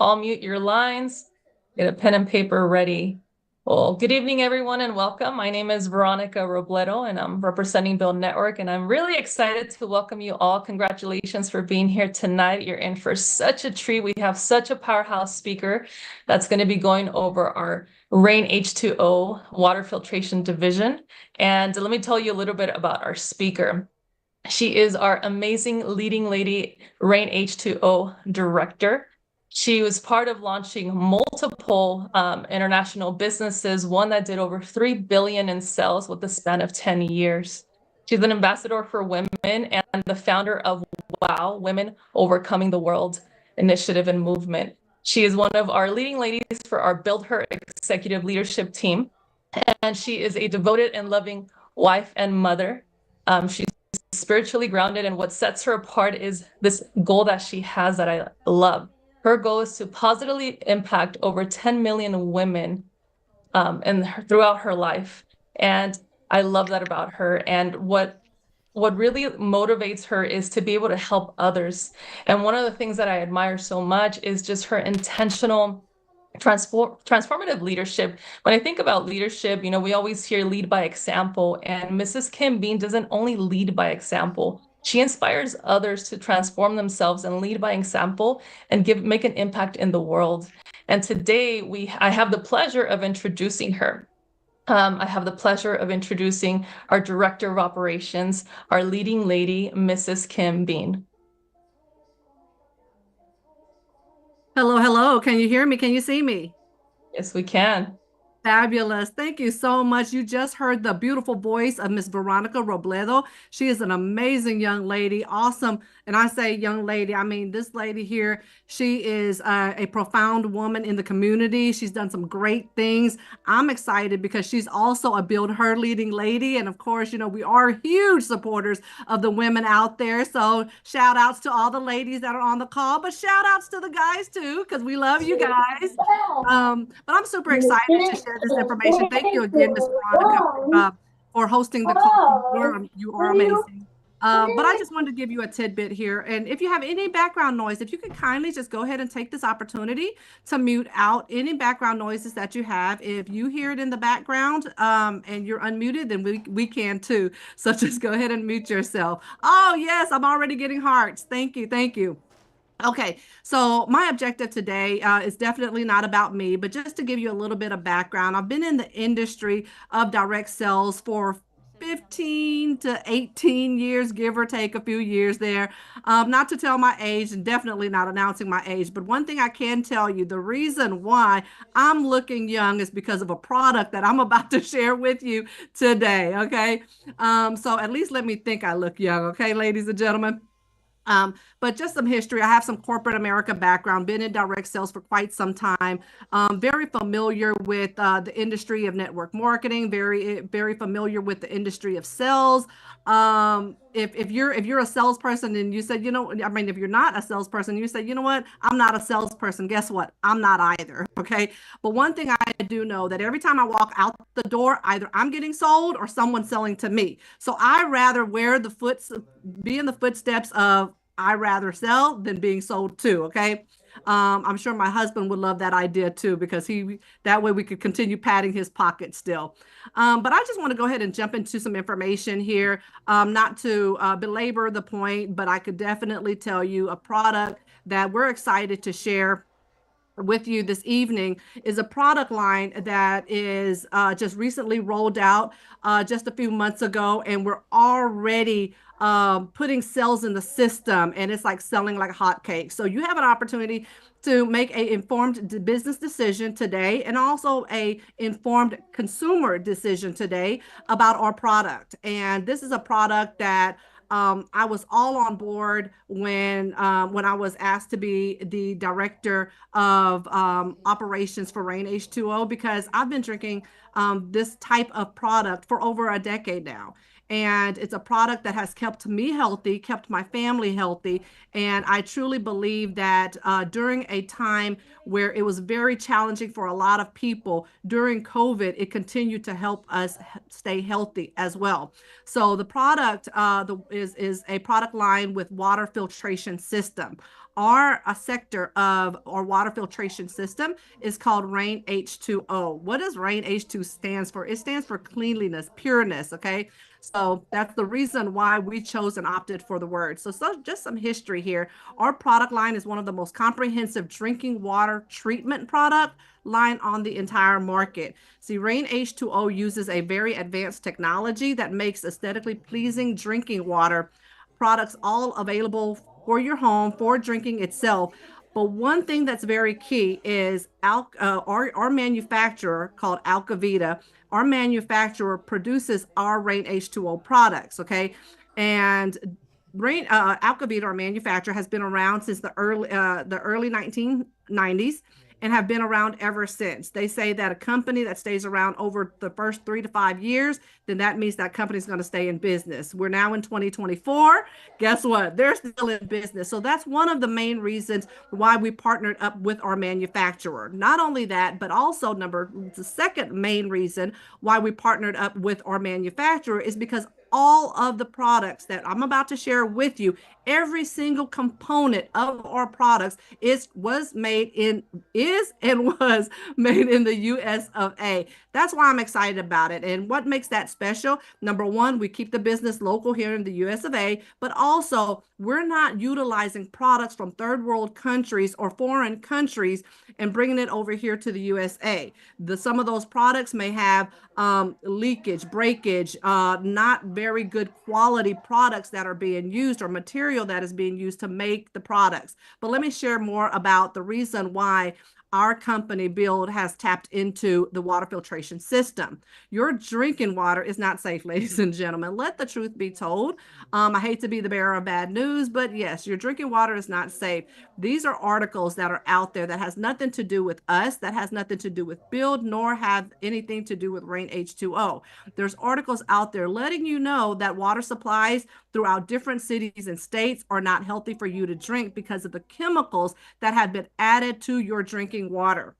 all mute your lines, get a pen and paper ready. Well, good evening, everyone, and welcome. My name is Veronica Robledo, and I'm representing Build Network, and I'm really excited to welcome you all. Congratulations for being here tonight. You're in for such a treat. We have such a powerhouse speaker that's going to be going over our REIN H2O water filtration division. And let me tell you a little bit about our speaker. She is our amazing leading lady, REIN H2O director. She was part of launching multiple international businesses, one that did over 3 billion in sales with the span of 10 years. She's an ambassador for women and the founder of WOW, Women Overcoming the World initiative and movement. She is one of our leading ladies for our Build Her executive leadership team, and she is a devoted and loving wife and mother. She's spiritually grounded, and what sets her apart is this goal that she has that I love. Her goal is to positively impact over 10 million women throughout her life. And I love that about her. And what really motivates her is to be able to help others. And one of the things that I admire so much is just her intentional transformative leadership. When I think about leadership, you know, we always hear lead by example, and Mrs. Kim Bean doesn't only lead by example. She inspires others to transform themselves and lead by example and make an impact in the world. And today I have the pleasure of introducing her. I have the pleasure of introducing our Director of Operations, our leading lady, Mrs. Kim Bean. Hello, hello. Can you hear me? Can you see me? Yes, we can. Fabulous. Thank you so much. You just heard the beautiful voice of Miss Veronica Robledo. She is an amazing young lady. Awesome. And I say young lady, I mean, this lady here, she is a profound woman in the community. She's done some great things. I'm excited because she's also a Build Her leading lady. And of course, you know, we are huge supporters of the women out there. So shout outs to all the ladies that are on the call, but shout outs to the guys too, because we love you guys. But I'm super excited to share this information. Thank you again, Miss Veronica, for hosting the call. You are amazing. But I just wanted to give you a tidbit here. And if you have any background noise, if you could kindly just go ahead and take this opportunity to mute out any background noises that you have. If you hear it in the background and you're unmuted, then we can too. So just go ahead and mute yourself. Oh, yes, I'm already getting hearts. Thank you. Thank you. Okay, so my objective today is definitely not about me, but just to give you a little bit of background. I've been in the industry of direct sales for 15 to 18 years, give or take a few years there. Not to tell my age and definitely not announcing my age, but one thing I can tell you, the reason why I'm looking young is because of a product that I'm about to share with you today, okay? So at least let me think I look young, okay, ladies and gentlemen? But just some history. I have some corporate America background, been in direct sales for quite some time, very familiar with the industry of network marketing, very familiar with the industry of sales. If you're a salesperson and you said, you know, I mean, if you're not a salesperson, you say, you know what, I'm not a salesperson. Guess what? I'm not either. Okay. But one thing I do know that every time I walk out the door, either I'm getting sold or someone's selling to me. So I rather be in the footsteps of I rather sell than being sold to. Okay. I'm sure my husband would love that idea too, because that way we could continue padding his pocket still. But I just want to go ahead and jump into some information here, not to belabor the point, but I could definitely tell you a product that we're excited to share with you this evening is a product line that is just recently rolled out just a few months ago, and we're already putting sales in the system, and it's like selling like hotcakes. So you have an opportunity to make a informed business decision today, and also a informed consumer decision today about our product. And this is a product that I was all on board when I was asked to be the director of operations for REIN H2O, because I've been drinking this type of product for over a decade now. And it's a product that has kept me healthy, kept my family healthy. And I truly believe that during a time where it was very challenging for a lot of people during COVID, it continued to help us stay healthy as well. So the product is a product line with water filtration system. our sector of our water filtration system is called REIN H2O. What does REIN H2 stands for? It stands for cleanliness, pureness, okay? So that's the reason why we chose and opted for the word. So just some history here. Our product line is one of the most comprehensive drinking water treatment product line on the entire market. See, REIN H2O uses a very advanced technology that makes aesthetically pleasing drinking water products all available for your home for drinking itself. But one thing that's very key is our manufacturer called Alcavita. Our manufacturer produces our REIN H2O products. Okay, and Alcavita, our manufacturer, has been around since the early 1990s and have been around ever since. They say that a company that stays around over the first 3 to 5 years, then that means that company's going to stay in business. We're now in 2024. Guess what? They're still in business. So that's one of the main reasons why we partnered up with our manufacturer. Not only that, but also the second main reason why we partnered up with our manufacturer is because all of the products that I'm about to share with you, every single component of our products is and was made in the US of A. That's why I'm excited about it. And what makes that special? Number one, we keep the business local here in the US of A, but also we're not utilizing products from third world countries or foreign countries and bringing it over here to the USA. Some of those products may have leakage, breakage, not very good quality products that are being used or material that is being used to make the products. But let me share more about the reason why our company Build has tapped into the water filtration system. Your drinking water is not safe, ladies and gentlemen. Let the truth be told. I hate to be the bearer of bad news, but yes, your drinking water is not safe. These are articles that are out there that has nothing to do with us, that has nothing to do with Build, nor have anything to do with REIN H2O. There's articles out there letting you know that water supplies throughout different cities and states are not healthy for you to drink because of the chemicals that have been added to your drinking water.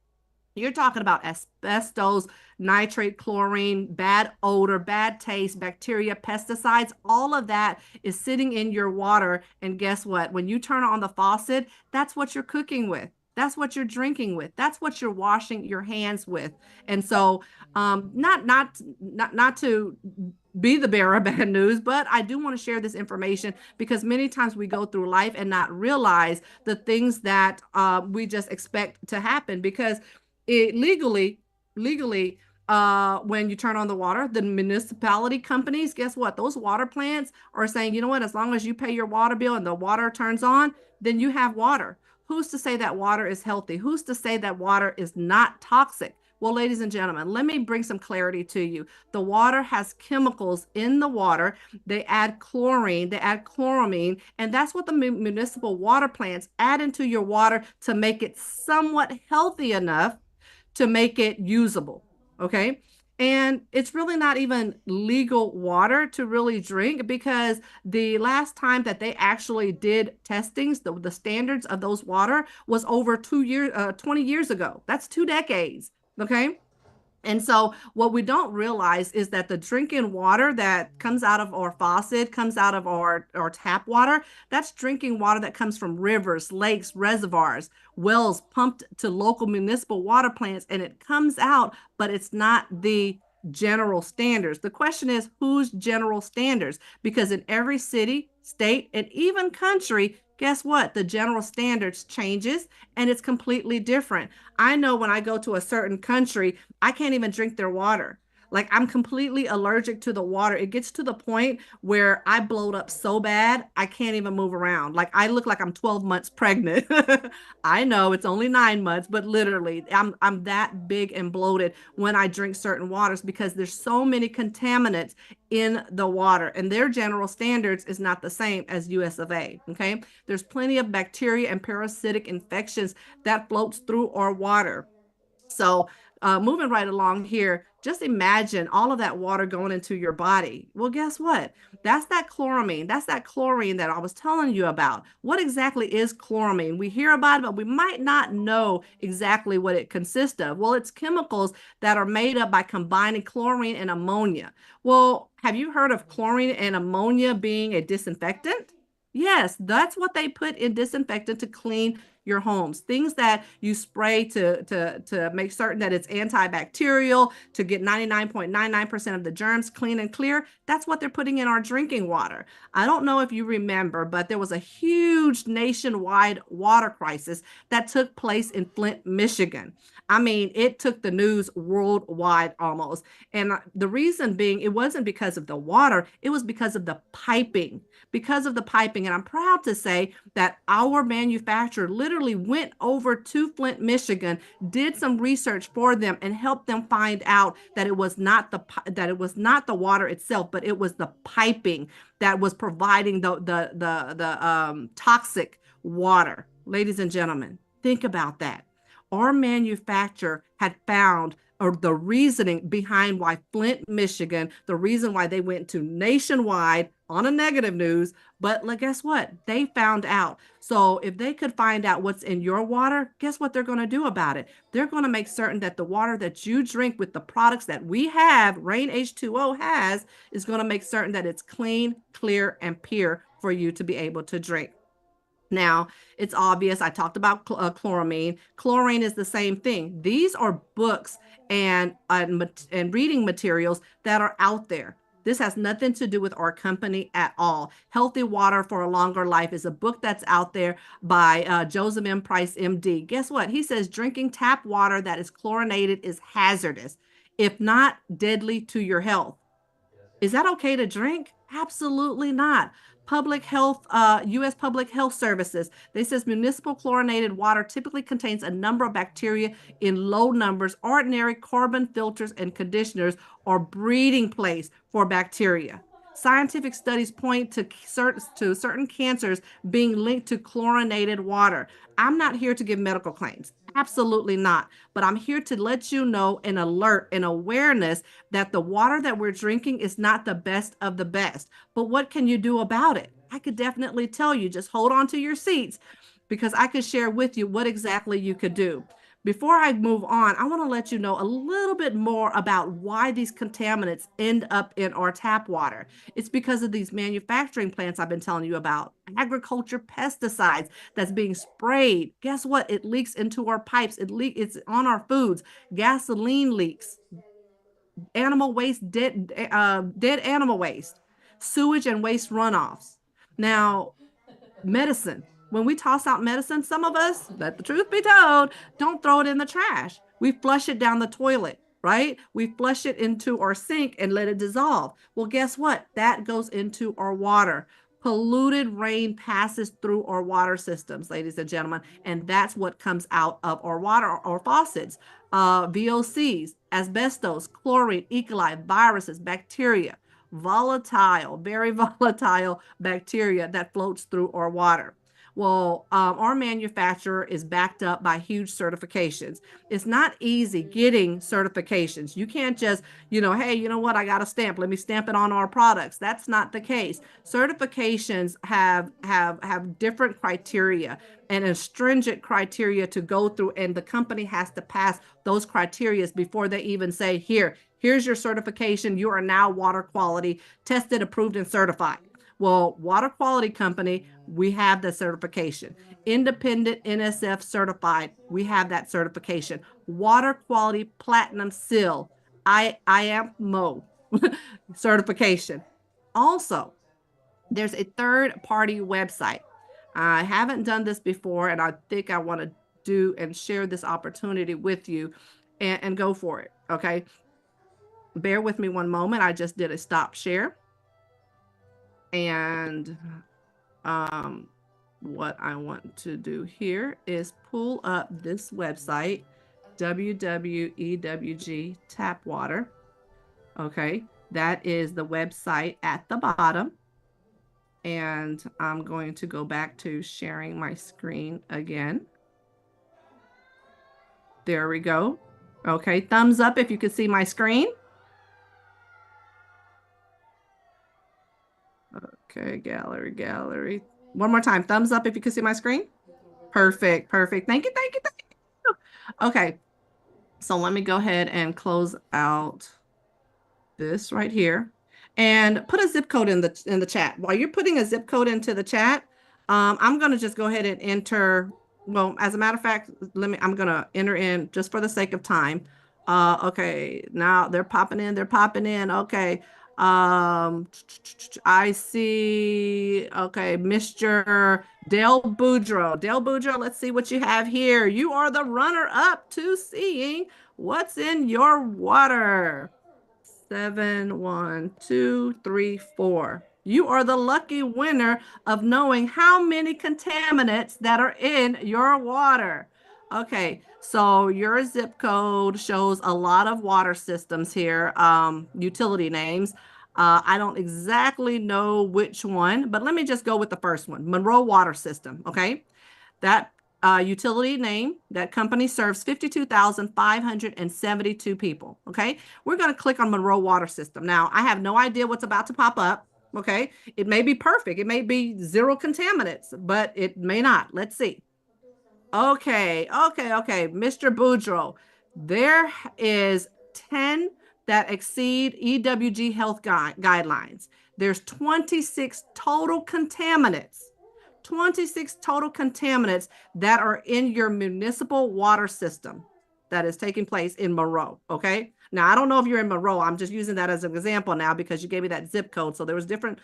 You're talking about asbestos, nitrate, chlorine, bad odor, bad taste, bacteria, pesticides. All of that is sitting in your water. And guess what? When you turn on the faucet, that's what you're cooking with. That's what you're drinking with. That's what you're washing your hands with. And so, not to be the bearer of bad news, but I do want to share this information because many times we go through life and not realize the things that we just expect to happen because legally, when you turn on the water, the municipality companies, guess what? Those water plants are saying, you know what, as long as you pay your water bill and the water turns on, then you have water. Who's to say that water is healthy? Who's to say that water is not toxic? Well, ladies and gentlemen, let me bring some clarity to you. The water has chemicals in the water. They add chlorine, they add chloramine, and that's what the municipal water plants add into your water to make it somewhat healthy enough to make it usable. Okay. And it's really not even legal water to really drink because the last time that they actually did testings, the standards of those water was over 20 years ago. That's 2 decades. Okay. And so what we don't realize is that the drinking water that comes out of our faucet, comes out of our tap water, that's drinking water that comes from rivers, lakes, reservoirs, wells pumped to local municipal water plants, and it comes out, but it's not the general standards. The question is, whose general standards? Because in every city, state, and even country, guess what? The general standards changes and it's completely different. I know when I go to a certain country, I can't even drink their water. Like I'm completely allergic to the water. It gets to the point where I bloat up so bad, I can't even move around. Like I look like I'm 12 months pregnant. I know it's only 9 months, but literally I'm that big and bloated when I drink certain waters because there's so many contaminants in the water and their general standards is not the same as US of A. Okay. There's plenty of bacteria and parasitic infections that floats through our water. So moving right along here, just imagine all of that water going into your body. Well, guess what? That's that chloramine. That's that chlorine that I was telling you about. What exactly is chloramine? We hear about it, but we might not know exactly what it consists of. Well, it's chemicals that are made up by combining chlorine and ammonia. Well, have you heard of chlorine and ammonia being a disinfectant? Yes, that's what they put in disinfectant to clean your homes. Things that you spray to make certain that it's antibacterial, to get 99.99% of the germs clean and clear. That's what they're putting in our drinking water. I don't know if you remember, but there was a huge nationwide water crisis that took place in Flint, Michigan. I mean, it took the news worldwide almost. And the reason being, it wasn't because of the water, it was because of the piping. Because of the piping. And I'm proud to say that our manufacturer literally went over to Flint, Michigan, did some research for them, and helped them find out that it was not the water itself, but it was the piping that was providing the toxic water. Ladies and gentlemen, think about that. Our manufacturer had found, or the reasoning behind why Flint, Michigan, the reason why they went to nationwide on a negative news, but guess what? They found out. So if they could find out what's in your water, guess what they're going to do about it? They're going to make certain that the water that you drink with the products that we have, REIN H2O has, is going to make certain that it's clean, clear, and pure for you to be able to drink. Now, it's obvious. I talked about chloramine. Chlorine is the same thing. These are books and reading materials that are out there. This has nothing to do with our company at all. Healthy Water for a Longer Life is a book that's out there by Joseph M. Price, MD. Guess what? He says drinking tap water that is chlorinated is hazardous, if not deadly to your health. Is that okay to drink? Absolutely not. Public health, U.S. Public Health Services. They says municipal chlorinated water typically contains a number of bacteria in low numbers. Ordinary carbon filters and conditioners are breeding place for bacteria. Scientific studies point to certain cancers being linked to chlorinated water. I'm not here to give medical claims. Absolutely not. But I'm here to let you know and alert and awareness that the water that we're drinking is not the best of the best. But what can you do about it? I could definitely tell you, just hold on to your seats because I could share with you what exactly you could do. Before I move on, I want to let you know a little bit more about why these contaminants end up in our tap water. It's because of these manufacturing plants I've been telling you about, agriculture pesticides that's being sprayed. Guess what? It leaks into our pipes. It's on our foods. Gasoline leaks, animal waste, dead animal waste, sewage and waste runoffs. Now, medicine. When we toss out medicine, some of us, let the truth be told, don't throw it in the trash. We flush it down the toilet, right? We flush it into our sink and let it dissolve. Well, guess what? That goes into our water. Polluted rain passes through our water systems, ladies and gentlemen, and that's what comes out of our water, our faucets. VOCs, asbestos, chlorine, E. coli, viruses, bacteria, volatile, very volatile bacteria that floats through our water. Well, our manufacturer is backed up by huge certifications. It's not easy getting certifications. You can't just, hey, you know what? I got a stamp. Let me stamp it on our products. That's not the case. Certifications have different criteria and a stringent criteria to go through, and the company has to pass those criteria before they even say, here's your certification. You are now water quality tested, approved, and certified. Well, Water Quality Company, we have the certification. Independent NSF certified, we have that certification. Water Quality Platinum Seal, IAMO certification. Also, there's a third-party website. I haven't done this before, and I think I want to do and share this opportunity with you and go for it, okay? Bear with me one moment. I just did a stop share. And what I want to do here is pull up this website, WWEWG Tap Water. Okay, that is the website at the bottom. And I'm going to go back to sharing my screen again. There we go. Okay, thumbs up if you can see my screen. Okay, gallery. One more time, thumbs up if you can see my screen. Perfect. Thank you. Okay, so let me go ahead and close out this right here. and put a zip code in the chat. While you're putting a zip code into the chat, I'm gonna just go ahead and enter. Well, as a matter of fact, I'm gonna enter in just for the sake of time. Okay, now they're popping in. They're popping in. Okay. I see. Okay, Mr. Del Boudreaux. Del Boudreaux, let's see what you have here. You are the runner up to seeing what's in your water. 7, 1, 2, 3, 4. You are the lucky winner of knowing how many contaminants that are in your water. Okay, so your zip code shows a lot of water systems here, utility names. I don't exactly know which one, but let me just go with the first one, Monroe Water System. Okay, that utility name, that company serves 52,572 people. Okay. We're going to click on Monroe Water System. Now, I have no idea what's about to pop up. Okay. It may be perfect. It may be zero contaminants, but it may not. Let's see. Okay. Mr. Boudreaux, there is 10 that exceed EWG health guidelines. There's 26 total contaminants. 26 total contaminants that are in your municipal water system that is taking place in Monroe. Okay. Now, I don't know if you're in Monroe. I'm just using that as an example now because you gave me that zip code. So there was different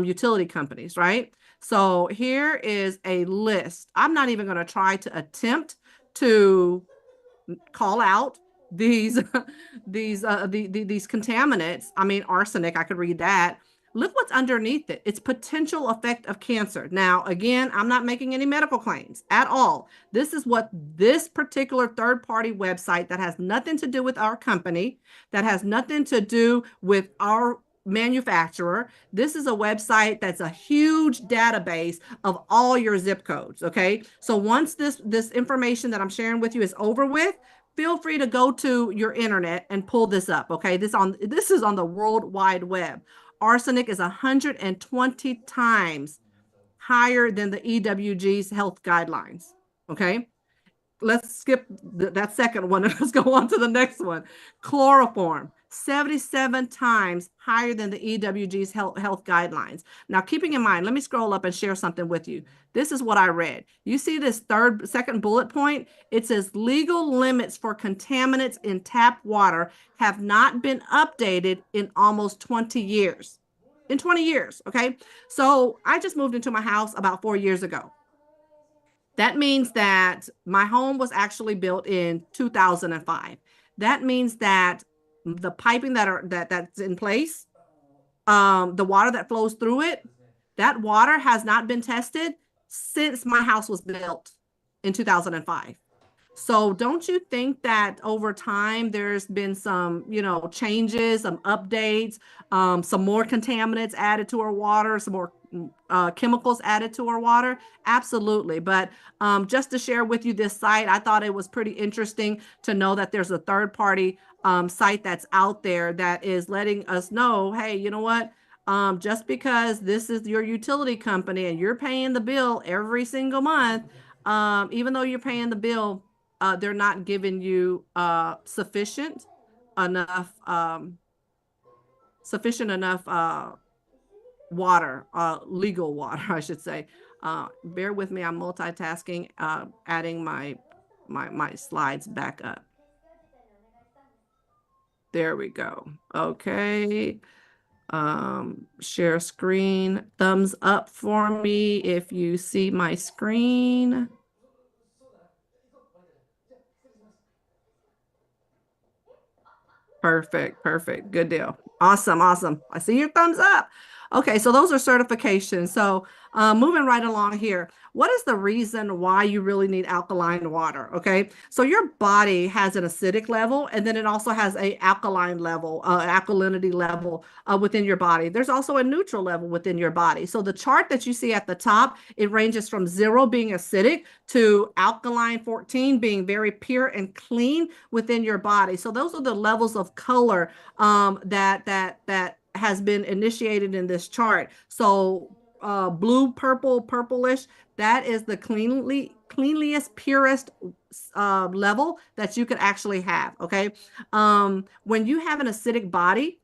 utility companies, right? So here is a list. I'm not even going to try to attempt to call out these these contaminants. I mean, arsenic, I could read that. Look what's underneath it. It's potential effect of cancer. Now, again, I'm not making any medical claims at all. This is what this particular third-party website that has nothing to do with our company, that has nothing to do with our manufacturer. This is a website that's a huge database of all your zip codes. Okay. So once this information that I'm sharing with you is over with, feel free to go to your internet and pull this up. Okay. This is on the World Wide Web. Arsenic is 120 times higher than the EWG's health guidelines. Okay. Let's skip that second one and let's go on to the next one. Chloroform, 77 times higher than the EWG's health guidelines. Now, keeping in mind, let me scroll up and share something with you. This is what I read. You see this second bullet point? It says legal limits for contaminants in tap water have not been updated in almost 20 years. In 20 years, okay? So I just moved into my house about 4 years ago. That means that my home was actually built in 2005. That means that the piping that's in place, the water that flows through it, that water has not been tested since my house was built in 2005. So don't you think that over time there's been some, changes, some updates, some more contaminants added to our water, some more chemicals added to our water? Absolutely. But just to share with you this site, I thought it was pretty interesting to know that there's a third party site that's out there that is letting us know, hey, you know what? Just because this is your utility company and you're paying the bill every single month, even though you're paying the bill, they're not giving you sufficient enough water, legal water, I should say. Bear with me, I'm multitasking, adding my slides back up. There we go. Okay. Share screen. Thumbs up for me if you see my screen. Perfect. Good deal. Awesome. I see your thumbs up. Okay, so those are certifications. So moving right along here, what is the reason why you really need alkaline water? Okay, so your body has an acidic level, and then it also has a alkaline level, alkalinity level within your body. There's also a neutral level within your body. So the chart that you see at the top, it ranges from 0 being acidic to alkaline 14 being very pure and clean within your body. So those are the levels of color that has been initiated in this chart. So blue, purple, purplish, that is the cleanliest, purest level that you could actually have. Okay. When you have an acidic body,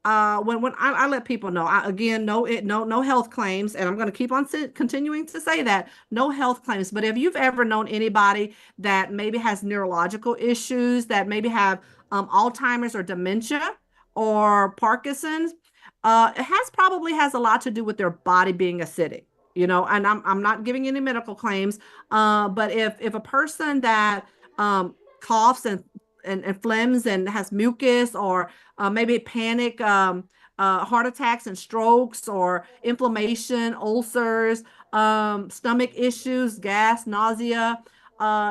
when I let people know, again, no health claims, and I'm going to keep on continuing to say that no health claims. But if you've ever known anybody that maybe has neurological issues, that maybe have Alzheimer's or dementia or Parkinson's, it probably has a lot to do with their body being acidic. And I'm not giving any medical claims, but if a person that coughs and phlegms and has mucus, or maybe panic, heart attacks and strokes, or inflammation, ulcers, stomach issues, gas, nausea,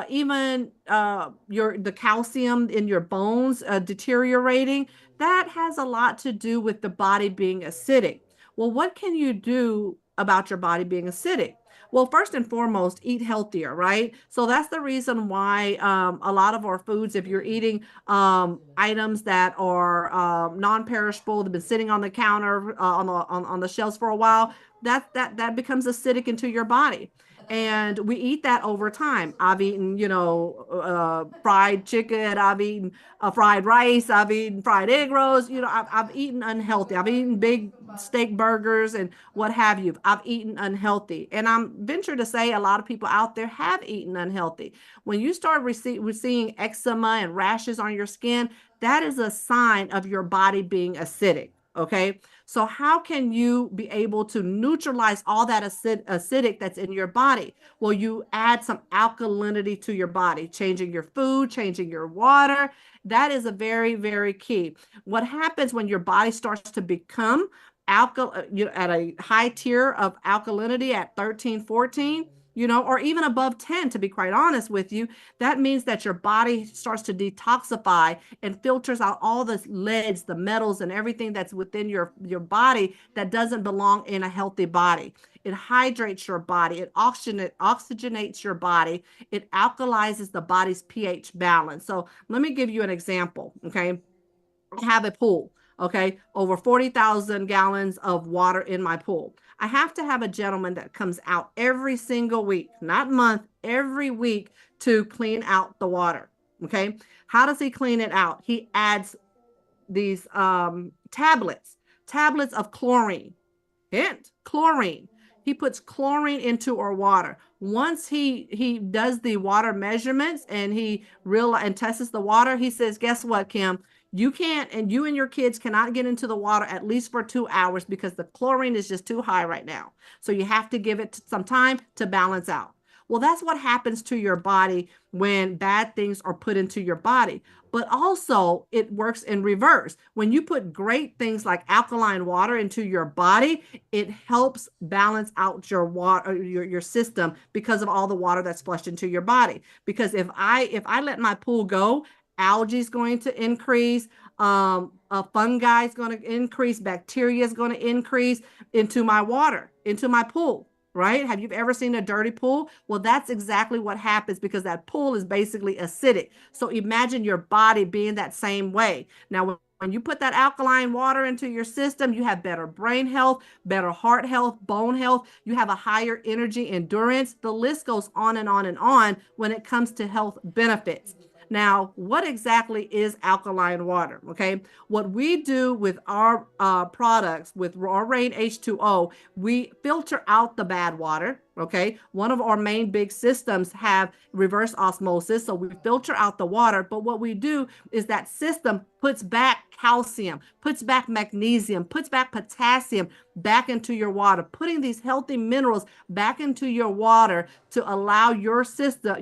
even the calcium in your bones deteriorating. That has a lot to do with the body being acidic. Well, what can you do about your body being acidic? Well, first and foremost, eat healthier, right? So that's the reason why a lot of our foods, if you're eating items that are non-perishable, they've been sitting on the counter, on the shelves for a while, that becomes acidic into your body. And we eat that over time. I've eaten, fried chicken. I've eaten fried rice. I've eaten fried egg rolls. I've eaten unhealthy. I've eaten big steak burgers and what have you. I've eaten unhealthy. And I'm venture to say a lot of people out there have eaten unhealthy. When you start seeing eczema and rashes on your skin, that is a sign of your body being acidic. Okay. So how can you be able to neutralize all that acidic that's in your body? Well, you add some alkalinity to your body, changing your food, changing your water. That is a very, very key. What happens when your body starts to become at a high tier of alkalinity at 13, 14, or even above 10, to be quite honest with you, that means that your body starts to detoxify and filters out all the leads, the metals, and everything that's within your body that doesn't belong in a healthy body. It hydrates your body. It oxygenates your body. It alkalizes the body's pH balance. So let me give you an example. Okay. I have a pool. Okay. Over 40,000 gallons of water in my pool. I have to have a gentleman that comes out every single week, not month, every week, to clean out the water. Okay. How does he clean it out? He adds these tablets of chlorine. Hint, chlorine. He puts chlorine into our water. Once he does the water measurements and he and tests the water, he says, guess what, Kim? You can't, and you and your kids cannot get into the water at least for 2 hours because the chlorine is just too high right now. So you have to give it some time to balance out. Well, that's what happens to your body when bad things are put into your body. But also, it works in reverse. When you put great things like alkaline water into your body, it helps balance out your water, your system, because of all the water that's flushed into your body. Because if I let my pool go, algae is going to increase, fungi is going to increase, bacteria is going to increase into my water, into my pool. Right? Have you ever seen a dirty pool? Well, that's exactly what happens, because that pool is basically acidic. So imagine your body being that same way. Now, when you put that alkaline water into your system, you have better brain health, better heart health, bone health. You have a higher energy endurance. The list goes on and on and on when it comes to health benefits. Now, what exactly is alkaline water? Okay. What we do with our products, with our REIN H2O, we filter out the bad water. Okay. One of our main big systems have reverse osmosis. So we filter out the water. But what we do is that system puts back calcium, puts back magnesium, puts back potassium back into your water, putting these healthy minerals back into your water to allow your system,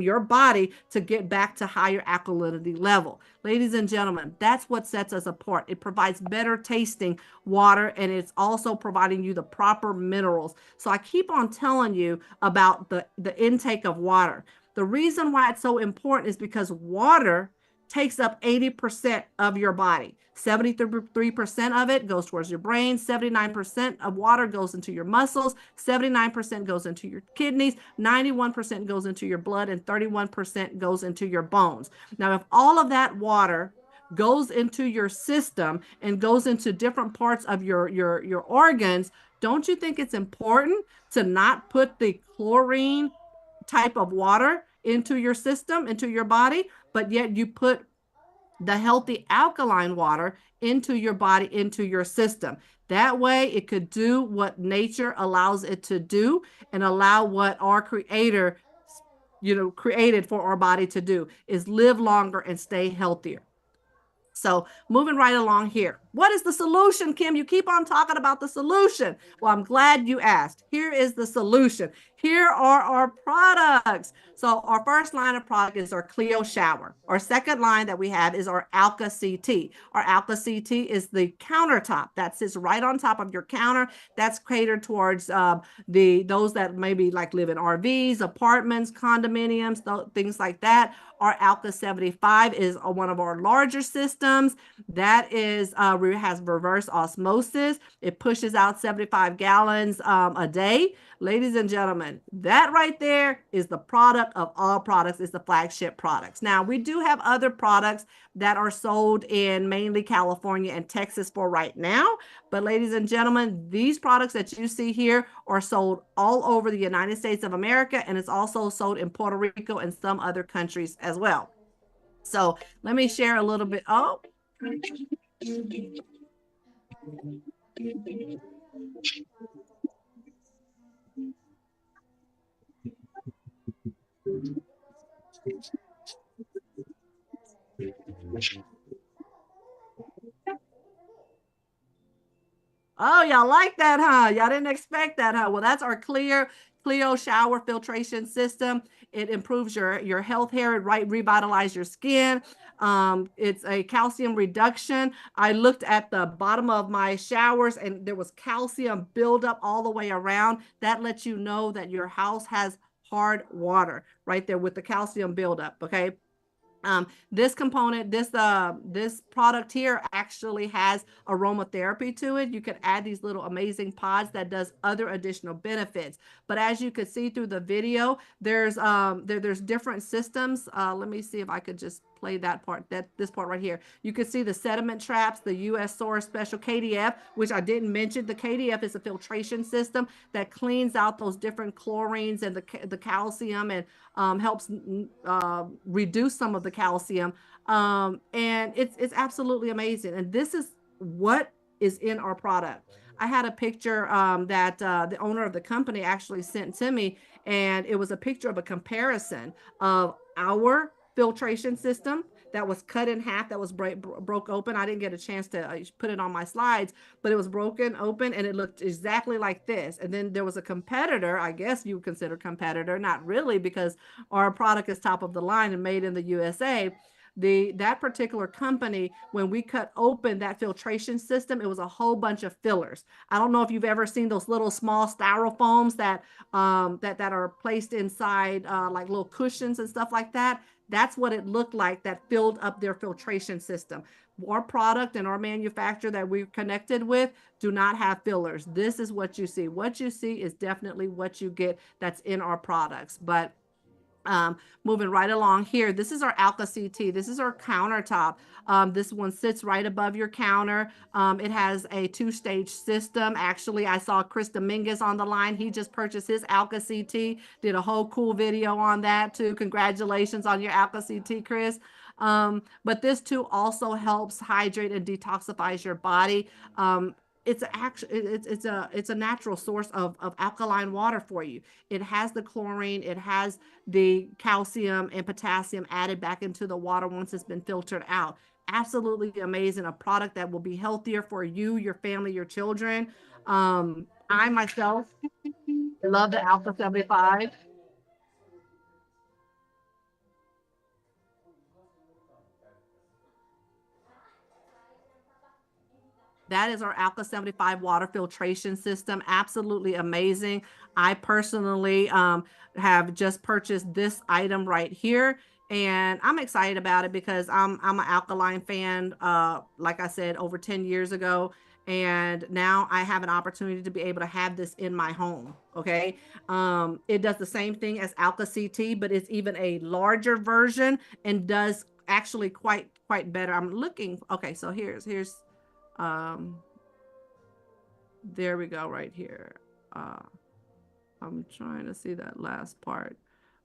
your body to get back to higher alkalinity level. Ladies and gentlemen, that's what sets us apart. It provides better tasting water, and it's also providing you the proper minerals. So I keep on telling you about the intake of water. The reason why it's so important is because water takes up 80% of your body. 73% of it goes towards your brain. 79% of water goes into your muscles. 79% goes into your kidneys. 91% goes into your blood, and 31% goes into your bones. Now, if all of that water goes into your system and goes into different parts of your organs, don't you think it's important to not put the chlorine type of water into your system, into your body, but yet you put the healthy alkaline water into your body, into your system. That way it could do what nature allows it to do and allow what our creator, created for our body to do, is live longer and stay healthier. So moving right along here. What is the solution, Kim? You keep on talking about the solution. Well, I'm glad you asked. Here is the solution. Here are our products. So our first line of product is our Clio shower. Our second line that we have is our Alka CT. Our Alka CT is the countertop that sits right on top of your counter. That's catered towards those that maybe like live in RVs, apartments, condominiums, things like that. Our Alka 75 is one of our larger systems that has reverse osmosis. It pushes out 75 gallons a day. Ladies and gentlemen, that right there is the product of all products. It's the flagship products. Now, we do have other products that are sold in mainly California and Texas for right now. But ladies and gentlemen, these products that you see here are sold all over the United States of America, and it's also sold in Puerto Rico and some other countries as well. So let me share a little bit. Oh. Oh, y'all like that, huh? Y'all didn't expect that, huh? Well, that's our Clio shower filtration system. It improves your health hair, revitalize your skin. It's a calcium reduction. I looked at the bottom of my showers and there was calcium buildup all the way around. That lets you know that your house has hard water right there with the calcium buildup, okay? This component, this product here actually has aromatherapy to it. You can add these little amazing pods that does other additional benefits. But as you could see through the video, there's different systems. Let me see if I could just play this part right here. You can see the sediment traps, the US Source Special KDF, which I didn't mention. The KDF is a filtration system that cleans out those different chlorines and the calcium and helps reduce some of the calcium. And it's absolutely amazing. And this is what is in our product. I had a picture that the owner of the company actually sent to me, and it was a picture of a comparison of our filtration system that was cut in half, that was broke open. I didn't get a chance to put it on my slides, but it was broken open and it looked exactly like this. And then there was a competitor, I guess you would consider competitor, not really, because our product is top of the line and made in the USA. That particular company, when we cut open that filtration system, it was a whole bunch of fillers. I don't know if you've ever seen those little small styrofoams that are placed inside like little cushions and stuff like that. That's what it looked like that filled up their filtration system. Our product and our manufacturer that we're connected with do not have fillers. This is what you see. What you see is definitely what you get that's in our products. But moving right along here, this is our Alka CT. This is our countertop. This one sits right above your counter. It has a 2-stage system. Actually, I saw Chris Dominguez on the line. He just purchased his Alka CT, did a whole cool video on that too. Congratulations on your Alka CT, Chris. But this too also helps hydrate and detoxifies your body. It's a natural source of alkaline water for you. It has the chlorine, it has the calcium and potassium added back into the water once it's been filtered out. Absolutely amazing. A product that will be healthier for you, your family, your children. I myself love the Alpha 75. That is our Alka 75 water filtration system. Absolutely amazing. I personally have just purchased this item right here, and I'm excited about it because I'm an alkaline fan, like I said, over 10 years ago. And now I have an opportunity to be able to have this in my home. Okay. It does the same thing as Alka CT, but it's even a larger version and does actually quite better. I'm looking. Okay. So here's there we go right here. I'm trying to see that last part.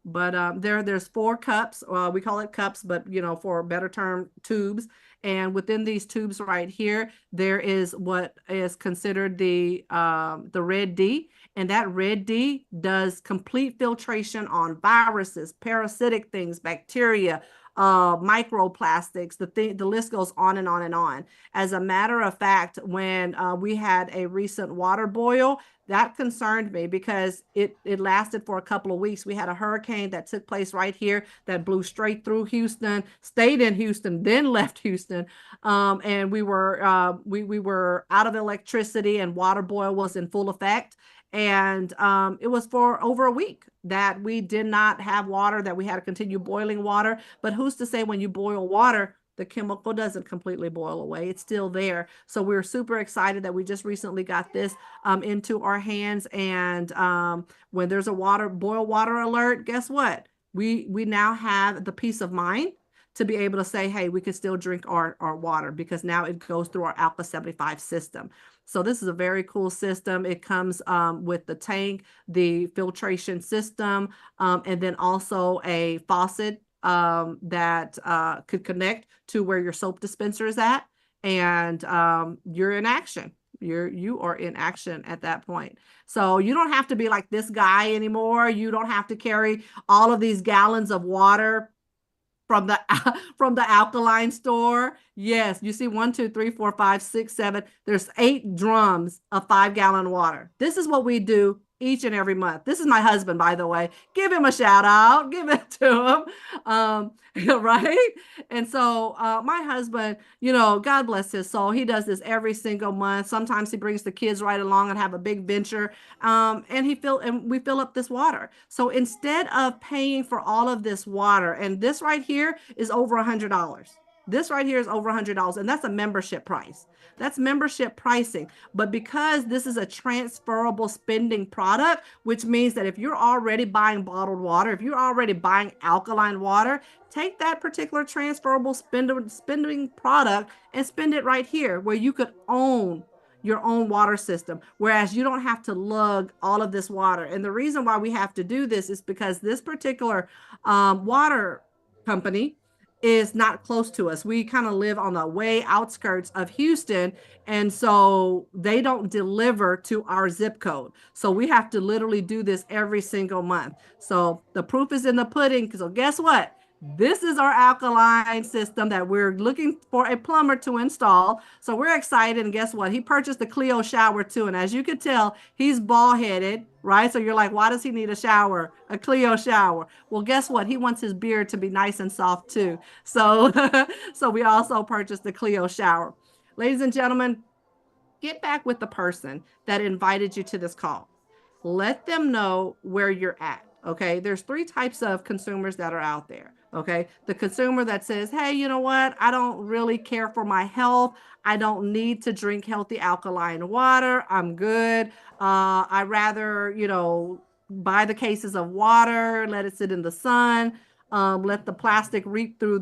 But there's 4 cups. We call it cups, but for a better term, tubes. And within these tubes right here, there is what is considered the red D. And that red D does complete filtration on viruses, parasitic things, bacteria, microplastics. The list goes on and on and on. As a matter of fact, when we had a recent water boil, that concerned me because it lasted for a couple of weeks. We had a hurricane that took place right here that blew straight through Houston, stayed in Houston, then left Houston. And we were out of electricity, and water boil was in full effect. And it was for over a week that we did not have water, that we had to continue boiling water. But who's to say when you boil water, the chemical doesn't completely boil away. It's still there. So we're super excited that we just recently got this into our hands. And when there's a boil water alert, guess what? We now have the peace of mind to be able to say, hey, we can still drink our water because now it goes through our Alpha 75 system. So this is a very cool system. It comes with the tank, the filtration system, and then also a faucet that could connect to where your soap dispenser is at, and you're in action. You are in action at that point. So you don't have to be like this guy anymore. You don't have to carry all of these gallons of water from the from the alkaline store. Yes, you see 1, 2, 3, 4, 5, 6, 7. There's 8 drums of 5-gallon water. This is what we do each and every month. This is my husband, by the way. Give him a shout out. Give it to him. Right? And so my husband, God bless his soul. He does this every single month. Sometimes he brings the kids right along and have a big venture. And we fill up this water. So instead of paying for all of this water, and this right here is over $100. This right here is over $100, and that's a membership price. That's membership pricing. But because this is a transferable spending product, which means that if you're already buying bottled water, if you're already buying alkaline water, take that particular transferable spending product and spend it right here where you could own your own water system, whereas you don't have to lug all of this water. And the reason why we have to do this is because this particular water company is not close to us. We kind of live on the way outskirts of Houston, and so they don't deliver to our zip code. So we have to literally do this every single month. So the proof is in the pudding. So guess what? This is our alkaline system that we're looking for a plumber to install. So we're excited. And guess what? He purchased the Clio shower too. And as you can tell, he's bald-headed, right? So you're like, why does he need a shower, a Clio shower? Well, guess what? He wants his beard to be nice and soft too. So, so we also purchased the Clio shower. Ladies and gentlemen, get back with the person that invited you to this call. Let them know where you're at. Okay, there's 3 types of consumers that are out there. Okay, the consumer that says, hey, you know what? I don't really care for my health. I don't need to drink healthy alkaline water. I'm good. I rather, buy the cases of water, let it sit in the sun. Let the plastic reap through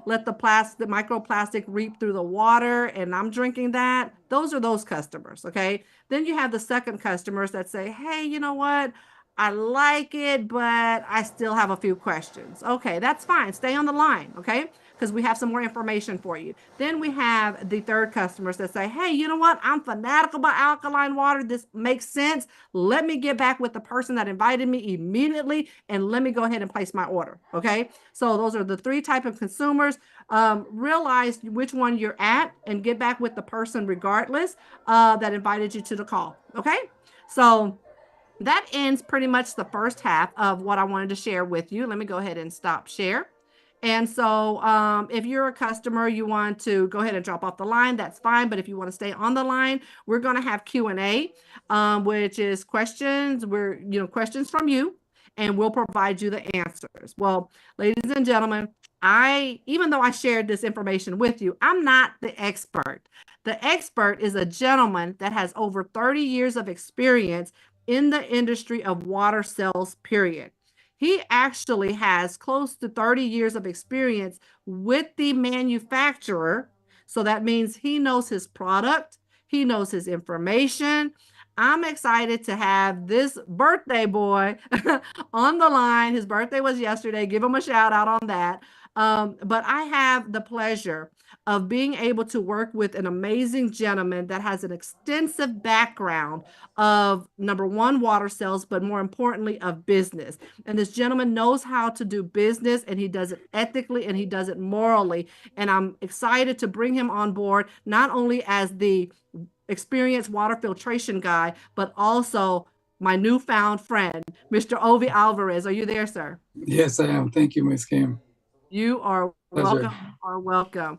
let the microplastic reap through the water, and I'm drinking that. Those are those customers. Okay, then you have the second customers that say, hey, you know what? I like it, but I still have a few questions. Okay, that's fine. Stay on the line, okay? Because we have some more information for you. Then we have the third customers that say, hey, you know what? I'm fanatical about alkaline water. This makes sense. Let me get back with the person that invited me immediately, and let me go ahead and place my order, okay? So those are the 3 types of consumers. Realize which one you're at and get back with the person regardless that invited you to the call, okay? So that ends pretty much the first half of what I wanted to share with you. Let me go ahead and stop share. And so if you're a customer, you want to go ahead and drop off the line, that's fine. But if you want to stay on the line, we're going to have Q&A, which is questions. Questions from you, and we'll provide you the answers. Well, ladies and gentlemen, even though I shared this information with you, I'm not the expert. The expert is a gentleman that has over 30 years of experience in the industry of water sales, period. He actually has close to 30 years of experience with the manufacturer. So that means he knows his product, he knows his information. I'm excited to have this birthday boy on the line. His birthday was yesterday. Give him a shout out on that. But I have the pleasure of being able to work with an amazing gentleman that has an extensive background of number one, water sales, but more importantly, of business. And this gentleman knows how to do business, and he does it ethically and he does it morally. And I'm excited to bring him on board, not only as the experienced water filtration guy, but also my newfound friend, Mr. Ovi Alvarez. Are you there, sir? Yes, I am. Thank you, Ms. Kim. You are Pleasure. welcome. You are welcome.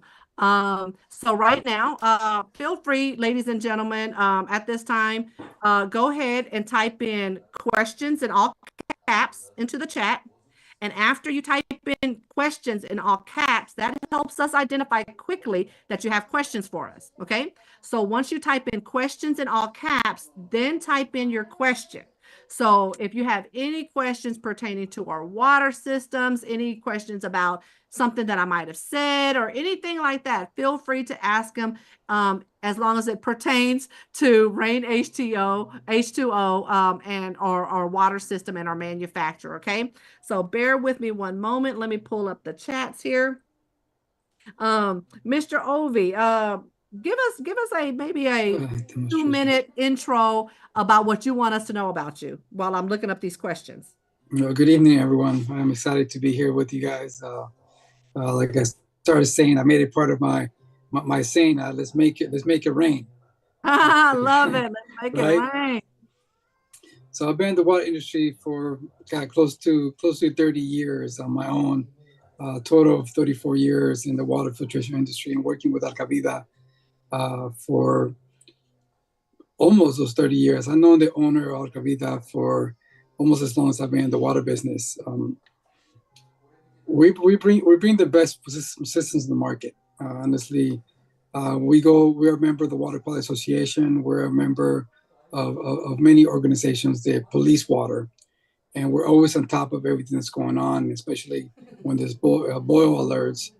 So right now, feel free, ladies and gentlemen, at this time, go ahead and type in questions in all caps into the chat. And after you type in questions in all caps, that helps us identify quickly that you have questions for us. Okay. So once you type in questions in all caps, then type in your question. So if you have any questions pertaining to our water systems, any questions about something that I might have said or anything like that, feel free to ask them, as long as it pertains to REIN H2O, and our water system and our manufacturer. Okay. So bear with me one moment. Let me pull up the chats here. Mr. Ovi, give us a maybe a Demonstration. 2-minute intro about what you want us to know about you while I'm looking up these questions. Good evening, everyone. I'm excited to be here with you guys. Like I started saying, I made it part of my saying. Let's make it rain. I love it. Let's make it Right? rain. So I've been in the water industry for close to 30 years on my own. Total of 34 years in the water filtration industry and working with Alcavida for almost those 30 years. I've known the owner of Alcavida for almost as long as I've been in the water business. We bring the best systems in the market. Honestly, we're a member of the Water Quality Association. We're a member of many organizations, the police water, and we're always on top of everything that's going on, especially when there's boil alerts.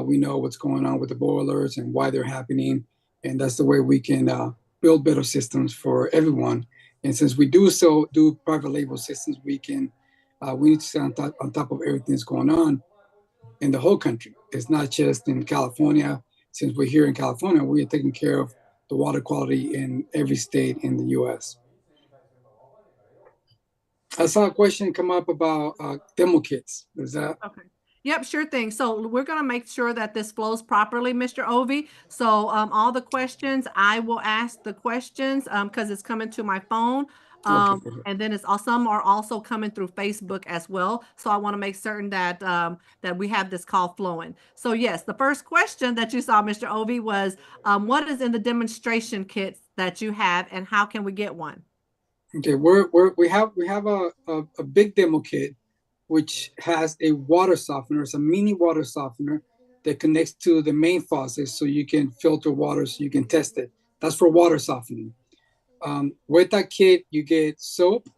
We know what's going on with the boil alerts and why they're happening, and that's the way we can build better systems for everyone. And since we do private label systems, we need to stay on top of everything that's going on in the whole country. It's not just in California. Since we're here in California, we are taking care of the water quality in every state in the U.S. I saw a question come up about demo kits. Is that okay? Yep, sure thing. So we're going to make sure that this flows properly, Mr. Ovi. So all the questions, I will ask the questions because it's coming to my phone. okay? And then some are also coming through Facebook as well. So I want to make certain that that we have this call flowing. So yes, the first question that you saw, Mr. Ovi, was what is in the demonstration kits that you have and how can we get one? Okay, we have a big demo kit which has a water softener. It's a mini water softener that connects to the main faucet so you can filter water so you can test it. That's for water softening. With that kit, you get soap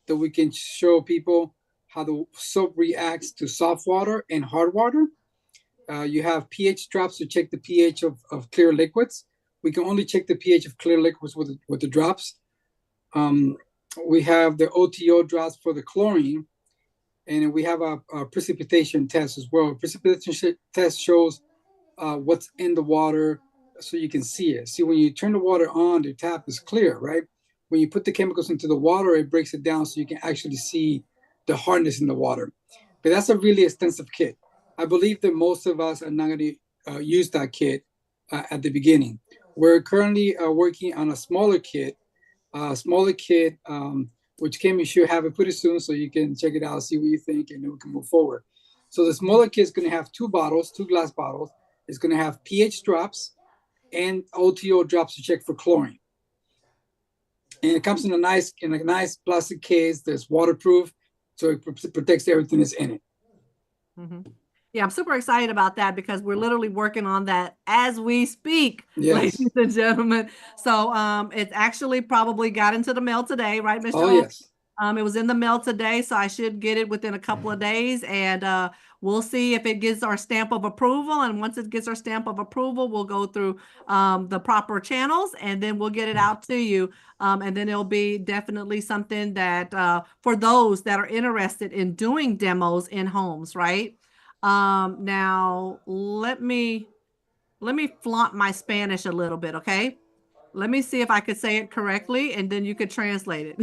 that we can show people how the soap reacts to soft water and hard water. You have pH drops to check the pH of clear liquids. We can only check the pH of clear liquids with the drops. We have the OTO drops for the chlorine, and we have a precipitation test as well. Precipitation test shows what's in the water so you can see it. See, when you turn the water on, the tap is clear, right? When you put the chemicals into the water, it breaks it down so you can actually see the hardness in the water. But that's a really extensive kit. I believe that most of us are not going to use that kit at the beginning. We're currently working on a smaller kit, which Kim, you should have it pretty soon so you can check it out, see what you think, and then we can move forward. So the smaller kit is going to have two glass bottles. It's going to have pH drops and OTO drops to check for chlorine. And it comes in a nice plastic case that's waterproof, so it protects everything that's in it. Mm-hmm. Yeah, I'm super excited about that because we're literally working on that as we speak, yes. Ladies and gentlemen. So it actually probably got into the mail today, right, Mr. Oh, O? yes. It was in the mail today, so I should get it within a couple of days. And We'll see if it gets our stamp of approval. And once it gets our stamp of approval, we'll go through the proper channels and then we'll get it out to you. And then it'll be definitely something that for those that are interested in doing demos in homes, right? Now let me flaunt my Spanish a little bit, okay? Let me see if I could say it correctly and then you could translate it.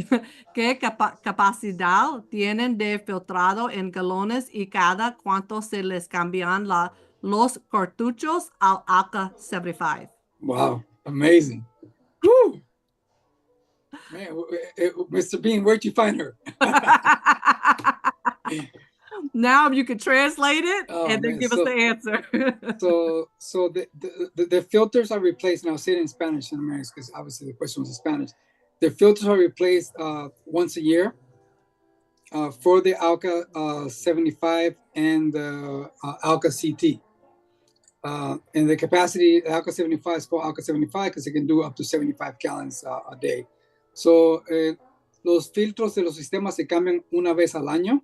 ¿Qué capacidad tienen de filtrado en galones y cada cuánto se les cambian los cartuchos al ALCA 75? Wow, amazing. Woo! Man, Mr. Bean, where'd you find her? Now you can translate it and then give us the answer. so the filters are replaced, and I'll say it in Spanish and American because obviously the question was in Spanish. The filters are replaced once a year for the ALCA 75 and the ALCA CT. And the capacity, the ALCA 75 is called ALCA 75 because it can do up to 75 gallons a day. So los filtros de los sistemas se cambian una vez al año.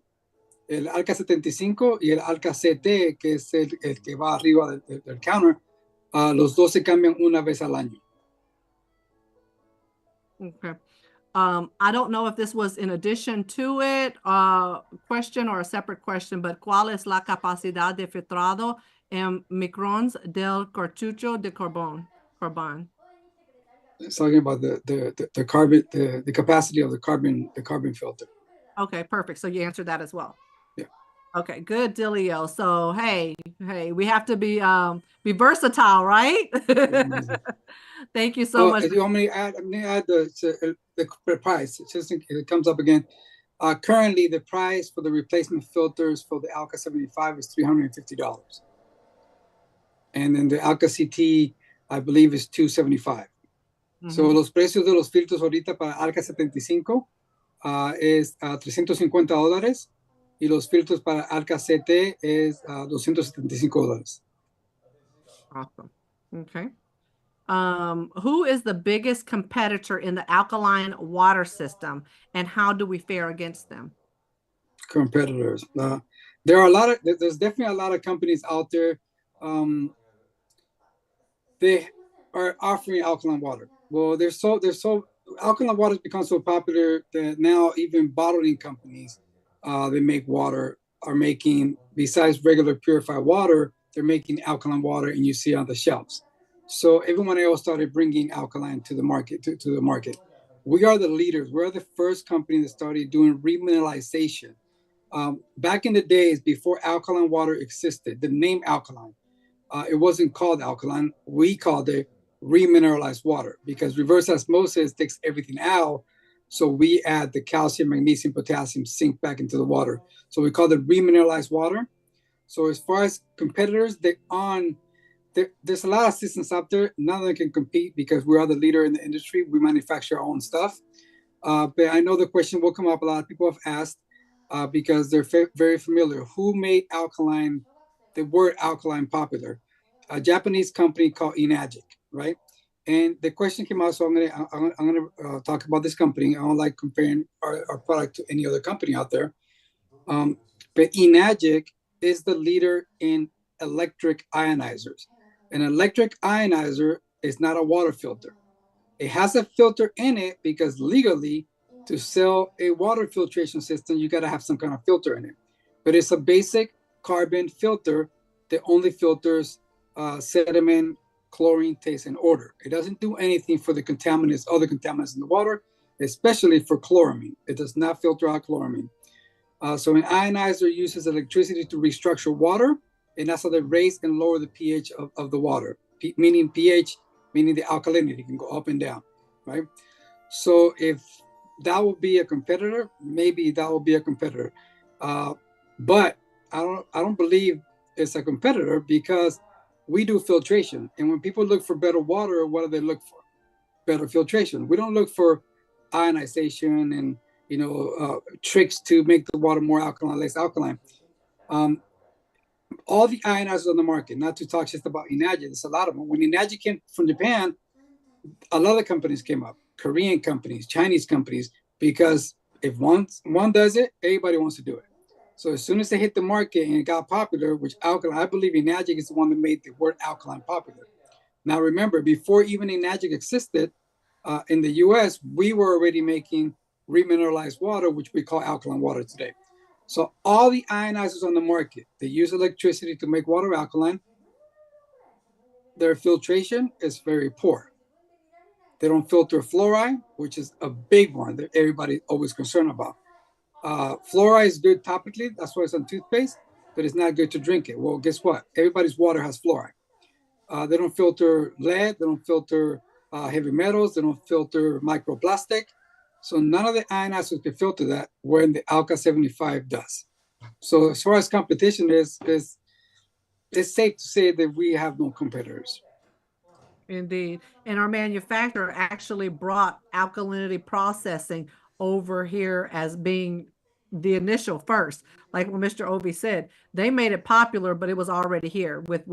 El ALCA 75 y el ALCA CT, que es el que va arriba del counter, los dos se cambian una vez al año. Okay. I don't know if this was in addition to it, question or a separate question, but ¿cuál es la capacidad de filtrado en microns del cartucho de carbón? It's talking about the carbon, the capacity of the carbon filter. Okay, perfect. So you answered that as well. Yeah. Okay, good dealio. So hey, we have to be versatile, right? Thank you so much. If you want me to add, the price, just in case it comes up again. Currently, the price for the replacement filters for the ALCA 75 is $350. And then the ALCA CT, I believe, is $275. So los precios de los filtros ahorita para ALCA 75 es $350 y los filtros para ALCA CT es $275. Awesome. Okay. Who is the biggest competitor in the alkaline water system and how do we fare against them? Competitors. There are there's definitely a lot of companies out there. They are offering alkaline water. Well, alkaline water has become so popular that now even bottling companies that make water are making, besides regular purified water, they're making alkaline water, and you see it on the shelves. So everyone else started bringing alkaline to the market. To the market, we are the leaders. We're the first company that started doing remineralization. Back in the days before alkaline water existed, the name alkaline, it wasn't called alkaline. We called it remineralized water because reverse osmosis takes everything out. So we add the calcium, magnesium, potassium, zinc back into the water. So we call it remineralized water. So as far as competitors, there's a lot of systems out there. None of them can compete because we are the leader in the industry. We manufacture our own stuff. But I know the question will come up. A lot of people have asked because they're very familiar. Who made alkaline, the word alkaline, popular? A Japanese company called Enagic, right? And the question came out, so I'm gonna talk about this company. I don't like comparing our product to any other company out there. But Enagic is the leader in electric ionizers. An electric ionizer is not a water filter. It has a filter in it because legally, to sell a water filtration system, you got to have some kind of filter in it. But it's a basic carbon filter that only filters sediment, chlorine, taste, and odor. It doesn't do anything for the contaminants, other contaminants in the water, especially for chloramine. It does not filter out chloramine. So an ionizer uses electricity to restructure water, and that's how they raise and lower the pH of the water. Meaning pH, meaning the alkalinity can go up and down, right? So if that will be a competitor, maybe that will be a competitor. But I don't believe it's a competitor because we do filtration. And when people look for better water, what do they look for? Better filtration. We don't look for ionization and tricks to make the water more alkaline, less alkaline. All the ionizers on the market, not to talk just about Enagic, there's a lot of them. When Enagic came from Japan, a lot of companies came up, Korean companies, Chinese companies, because if one does it, everybody wants to do it. So as soon as they hit the market and it got popular, which alkaline, I believe Enagic is the one that made the word alkaline popular. Now remember, before even Enagic existed in the US, we were already making remineralized water, which we call alkaline water today. So all the ionizers on the market, they use electricity to make water alkaline. Their filtration is very poor. They don't filter fluoride, which is a big one that everybody always concerned about. Fluoride is good topically. That's why it's on toothpaste, but it's not good to drink it. Well, guess what? Everybody's water has fluoride. They don't filter lead. They don't filter heavy metals. They don't filter microplastic. So none of the ionizers can filter that when the Alka 75 does. So as far as competition is, it's safe to say that we have no competitors. Indeed. And our manufacturer actually brought alkalinity processing over here as being the initial first. Like what Mr. Ovi said, they made it popular, but it was already here with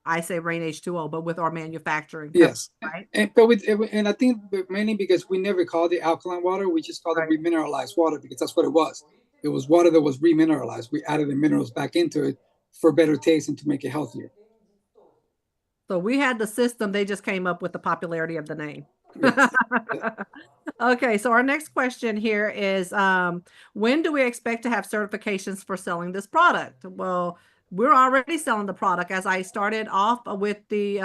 I say REIN H2O, but with our manufacturing company, Yes. right? And I think mainly because we never called it alkaline water, we just called it remineralized water because that's what it was. It was water that was remineralized. We added the minerals back into it for better taste and to make it healthier. So we had the system, they just came up with the popularity of the name. Yes. Okay, so our next question here is, when do we expect to have certifications for selling this product? Well, we're already selling the product. As I started off with the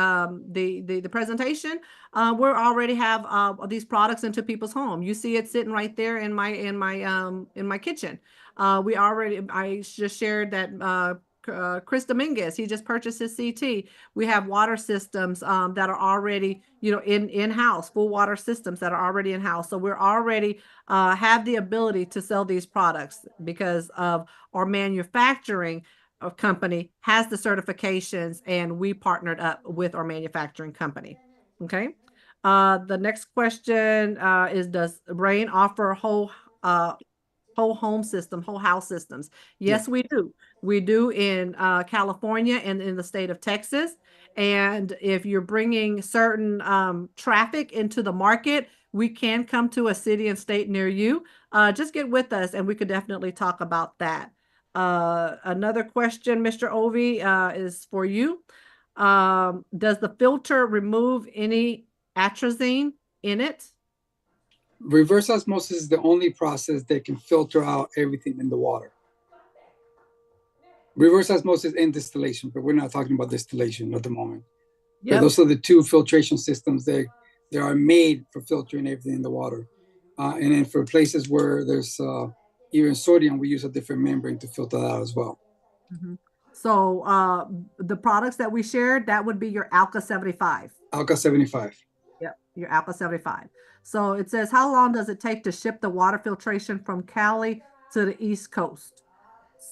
presentation, we're already have these products into people's home. You see it sitting right there in my kitchen. I just shared that Chris Dominguez, he just purchased his CT. We have water systems that are already, in-house, full water systems that are already in-house. So we're already have the ability to sell these products because of our manufacturing company has the certifications, and we partnered up with our manufacturing company. Okay. The next question is, does REIN offer whole home system, whole house systems? Yes, we do. We do in California and in the state of Texas. And if you're bringing certain traffic into the market, we can come to a city and state near you. Just get with us and we could definitely talk about that. Another question, Mr. Ovi, is for you. Does the filter remove any atrazine in it? Reverse osmosis is the only process that can filter out everything in the water. Reverse osmosis and distillation, but we're not talking about distillation at the moment. Yep. But those are the two filtration systems that are made for filtering everything in the water. And then for places where there's even sodium, we use a different membrane to filter that out as well. Mm-hmm. So the products that we shared, that would be your Alka 75. Alka 75. Yep, your Alka 75. So it says, how long does it take to ship the water filtration from Cali to the East Coast?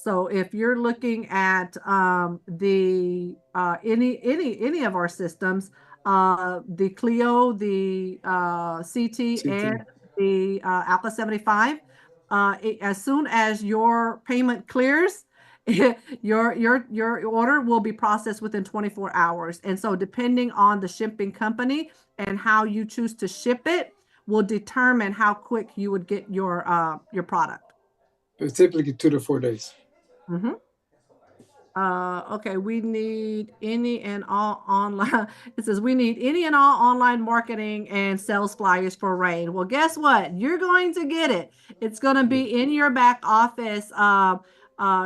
So if you're looking at any of our systems, the Clio, the CT, and the Alka 75, as soon as your payment clears, your order will be processed within 24 hours. And so depending on the shipping company and how you choose to ship it will determine how quick you would get your product. It's typically 2 to 4 days. Mm-hmm. Okay, we need any and all online. It says we need any and all online marketing and sales flyers for REIN. Well, guess what? You're going to get it. It's going to be in your back office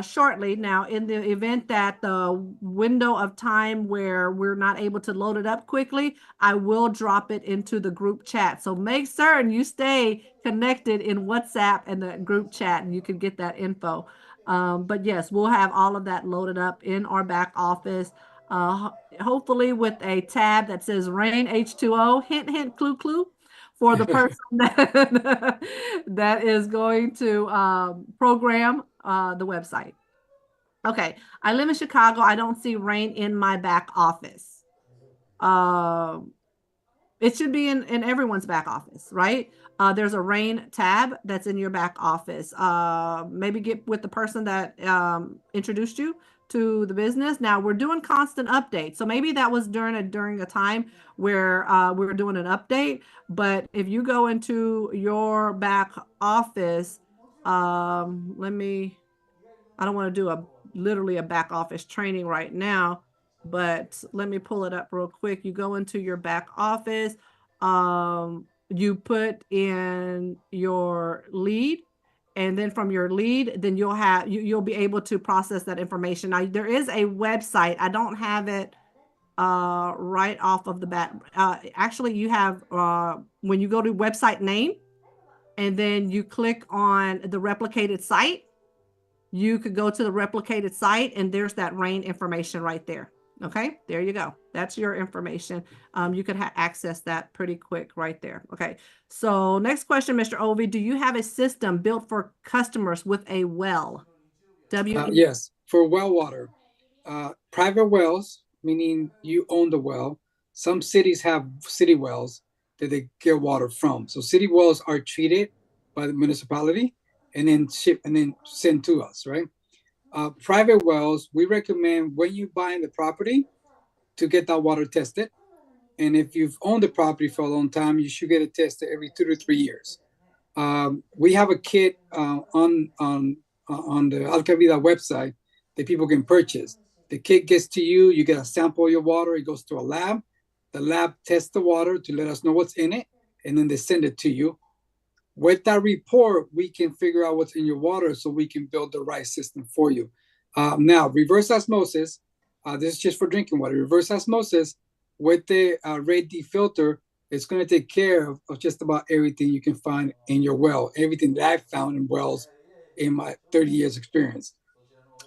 shortly. Now, in the event that the window of time where we're not able to load it up quickly, I will drop it into the group chat. So make certain you stay connected in WhatsApp and the group chat, and you can get that info. But yes, we'll have all of that loaded up in our back office, hopefully with a tab that says REIN H2O, hint, hint, clue, clue, for the person that is going to program the website. Okay, I live in Chicago. I don't see REIN in my back office. It should be in everyone's back office, right? There's a REIN tab that's in your back office. Maybe get with the person that introduced you to the business. Now we're doing constant updates. So maybe that was during a time where we were doing an update. But if you go into your back office, Let me, I don't want to do literally a back office training right now, but let me pull it up real quick. You go into your back office, you put in your lead, and then from your lead, then you'll be able to process that information. Now there is a website. I don't have it right off of the bat. Actually, you have when you go to website name and then you click on the replicated site, you could go to the replicated site and there's that REIN information right there. Okay, there you go. That's your information. You could access that pretty quick right there. Okay, so next question, Mr. Ovy, do you have a system built for customers with a well? Yes, for well water. Private wells, meaning you own the well. Some cities have city wells that they get water from. So city wells are treated by the municipality and then sent to us, right? Private wells, we recommend when you buy the property to get that water tested. And if you've owned the property for a long time, you should get it tested every 2 to 3 years. We have a kit on the Alcavida website that people can purchase. The kit gets to you, you get a sample of your water, it goes to a lab. The lab tests the water to let us know what's in it, and then they send it to you. With that report, we can figure out what's in your water so we can build the right system for you. Now, reverse osmosis, this is just for drinking water. Reverse osmosis with the REIN filter, it's going to take care of just about everything you can find in your well, everything that I've found in wells in my 30 years experience.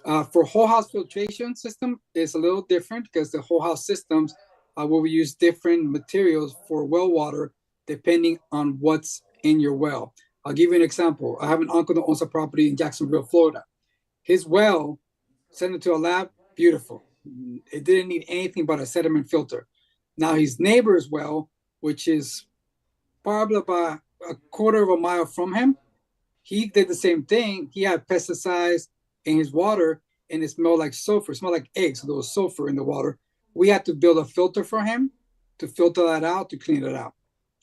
For whole house filtration system, it's a little different because the whole house systems will use different materials for well water depending on what's in your well. I'll give you an example. I have an uncle that owns a property in Jacksonville, Florida. His well, sent it to a lab, beautiful. It didn't need anything but a sediment filter. Now his neighbor's well, which is probably about a quarter of a mile from him, he did the same thing. He had pesticides in his water and it smelled like sulfur, it smelled like eggs. So there was sulfur in the water. We had to build a filter for him to filter that out, to clean it out.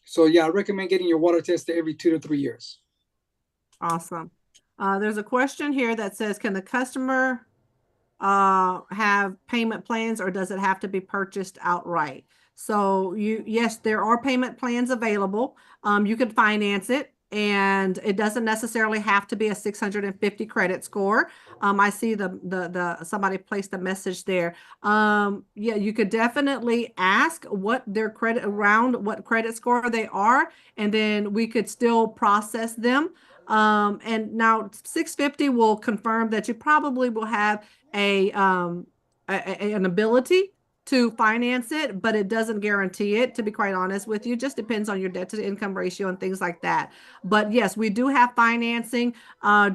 So yeah, I recommend getting your water tested every 2 to 3 years. Awesome. There's a question here that says, can the customer have payment plans or does it have to be purchased outright? So yes, there are payment plans available. You can finance it. And it doesn't necessarily have to be a 650 credit score. I see somebody placed a message there. Yeah, you could definitely ask what their what credit score they are, and then we could still process them. And now 650 will confirm that you probably will have an ability to finance it, but it doesn't guarantee it, to be quite honest with you. Just depends on your debt to income ratio and things like that. But yes, we do have financing.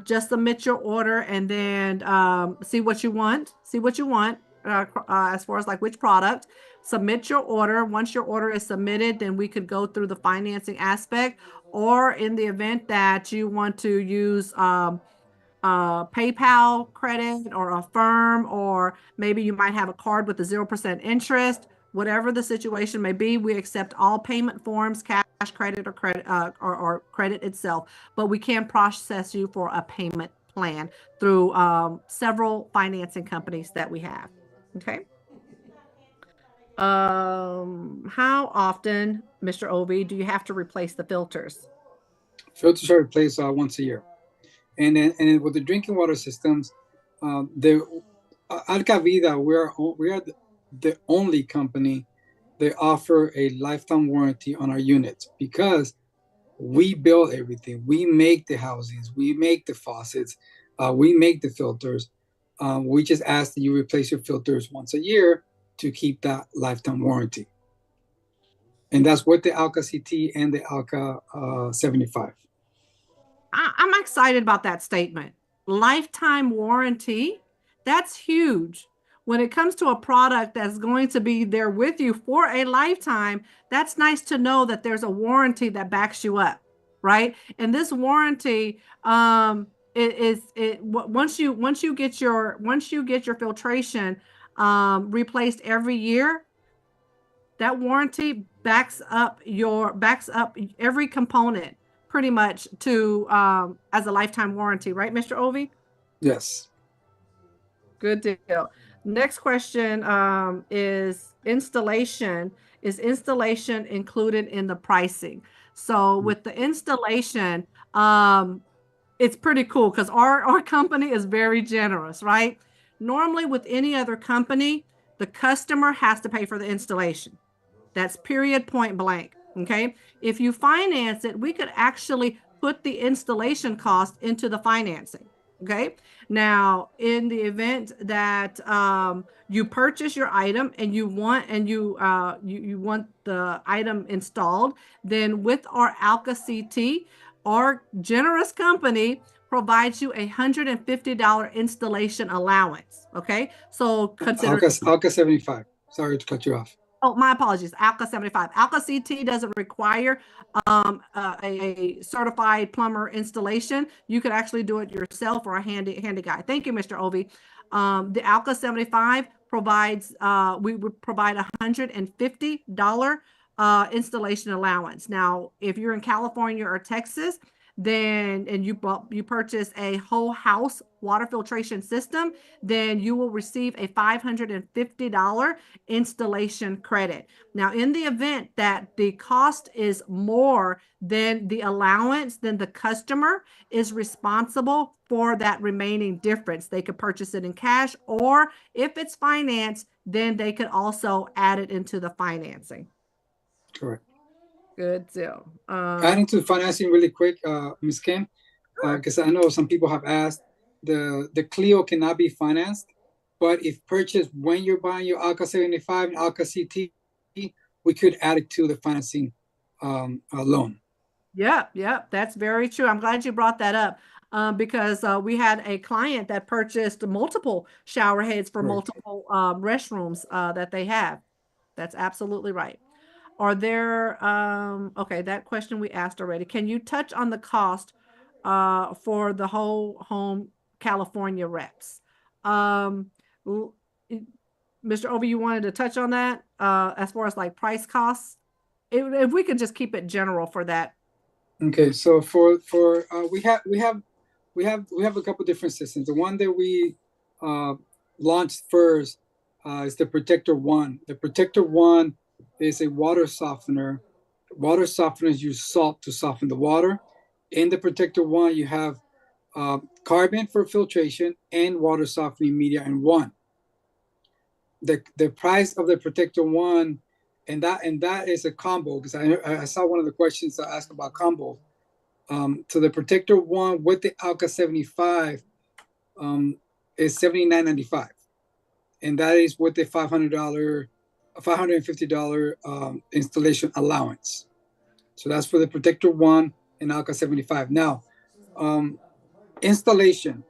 Just submit your order and then see what you want. As far as like which product. Submit your order. Once your order is submitted, then we could go through the financing aspect. Or in the event that you want to use PayPal credit or Affirm, or maybe you might have a card with a 0% interest. Whatever the situation may be, we accept all payment forms, cash, credit, or credit itself. But we can process you for a payment plan through several financing companies that we have. Okay. How often, Mr. Ovy, do you have to replace the filters? Filters are replaced once a year. And then with the drinking water systems, Alcavida, we are the only company that offer a lifetime warranty on our units because we build everything. We make the housings, we make the faucets, we make the filters. We just ask that you replace your filters once a year to keep that lifetime warranty. And that's with the Alka CT and the Alka 75. I'm excited about that statement. Lifetime warranty, that's huge. When it comes to a product that's going to be there with you for a lifetime, that's nice to know that there's a warranty that backs you up, right? And this warranty, once you get your filtration replaced every year, that warranty backs up every component pretty much to as a lifetime warranty, right, Mr. Ovi? Yes. Good deal. Next question is installation. Is installation included in the pricing? So with the installation, it's pretty cool because our company is very generous, right? Normally with any other company, the customer has to pay for the installation. That's period, point blank. Okay. If you finance it, we could actually put the installation cost into the financing. Okay. Now, in the event that you purchase your item and you want you want the item installed, then with our Alka CT, our generous company provides you $150 installation allowance. Okay. So consider Alka 75. Sorry to cut you off. Oh, my apologies. Alka 75. Alka CT doesn't require a certified plumber installation. You could actually do it yourself or a handy guy. Thank you, Mr. Ovi. The Alka 75 provides, we would provide $150 installation allowance. Now, if you're in California or Texas, then and you purchase a whole house water filtration system, then you will receive a $550 installation credit. Now, in the event that the cost is more than the allowance, then the customer is responsible for that remaining difference. They could purchase it in cash, or if it's financed, then they could also add it into the financing. Correct. Good deal. Adding to financing really quick, Ms. Kim, because I know some people have asked, the Clio cannot be financed, but if purchased when you're buying your Alka 75 and Alka CT, we could add it to the financing loan. Yeah, that's very true. I'm glad you brought that up because we had a client that purchased multiple shower heads for multiple restrooms that they have. That's absolutely right. Are there, okay, that question we asked already. Can you touch on the cost for the whole home California reps? Mr. Ovi, you wanted to touch on that as far as like price costs? If we could just keep it general for that. Okay, so for we have a couple different systems. The one that we launched first is the Protector One. The Protector One is a water softener. Water softeners use salt to soften the water. In the Protector One, you have carbon for filtration and water softening media in one. The price of the Protector One, and that is a combo, because I saw one of the questions I asked about combo. So the Protector One with the Alka 75 is $79.95, and that is with the $550 installation allowance. So that's for the Protector One and Alka 75. Now, installation.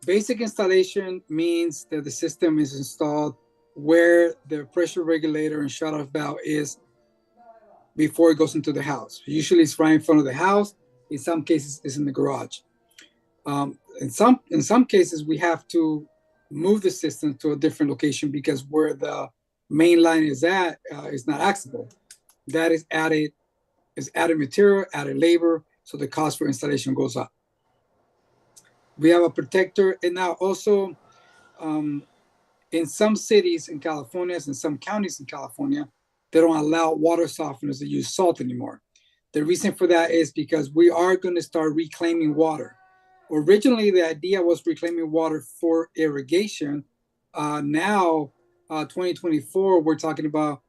Basic installation means that the system is installed where the pressure regulator and shutoff valve is before it goes into the house. Usually it's right in front of the house. In some cases, it's in the garage. In some cases, we have to move the system to a different location because where the main line is at is not accessible. That is added material, added labor, so the cost for installation goes up. We have a protector, and now also in some cities in California, in some counties in California, they don't allow water softeners to use salt anymore. The reason for that is because we are going to start reclaiming water. Originally, the idea was reclaiming water for irrigation. Now, 2024, we're talking about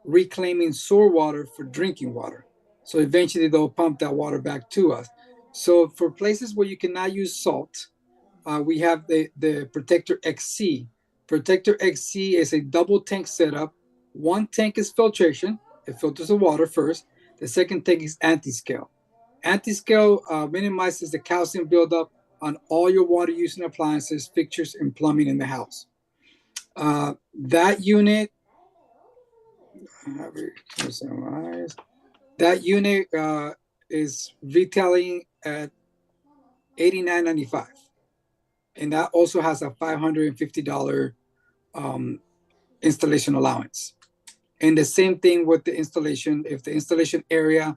reclaiming sewer water for drinking water. So eventually they'll pump that water back to us. So for places where you cannot use salt, we have the Protector XC. Protector XC is a double tank setup. One tank is filtration. It filters the water first. The second tank is anti-scale. Anti-scale minimizes the calcium buildup on all your water using appliances, fixtures, and plumbing in the house. That unit is retailing at $89.95, and that also has a $550 installation allowance. And the same thing with the installation. If the installation area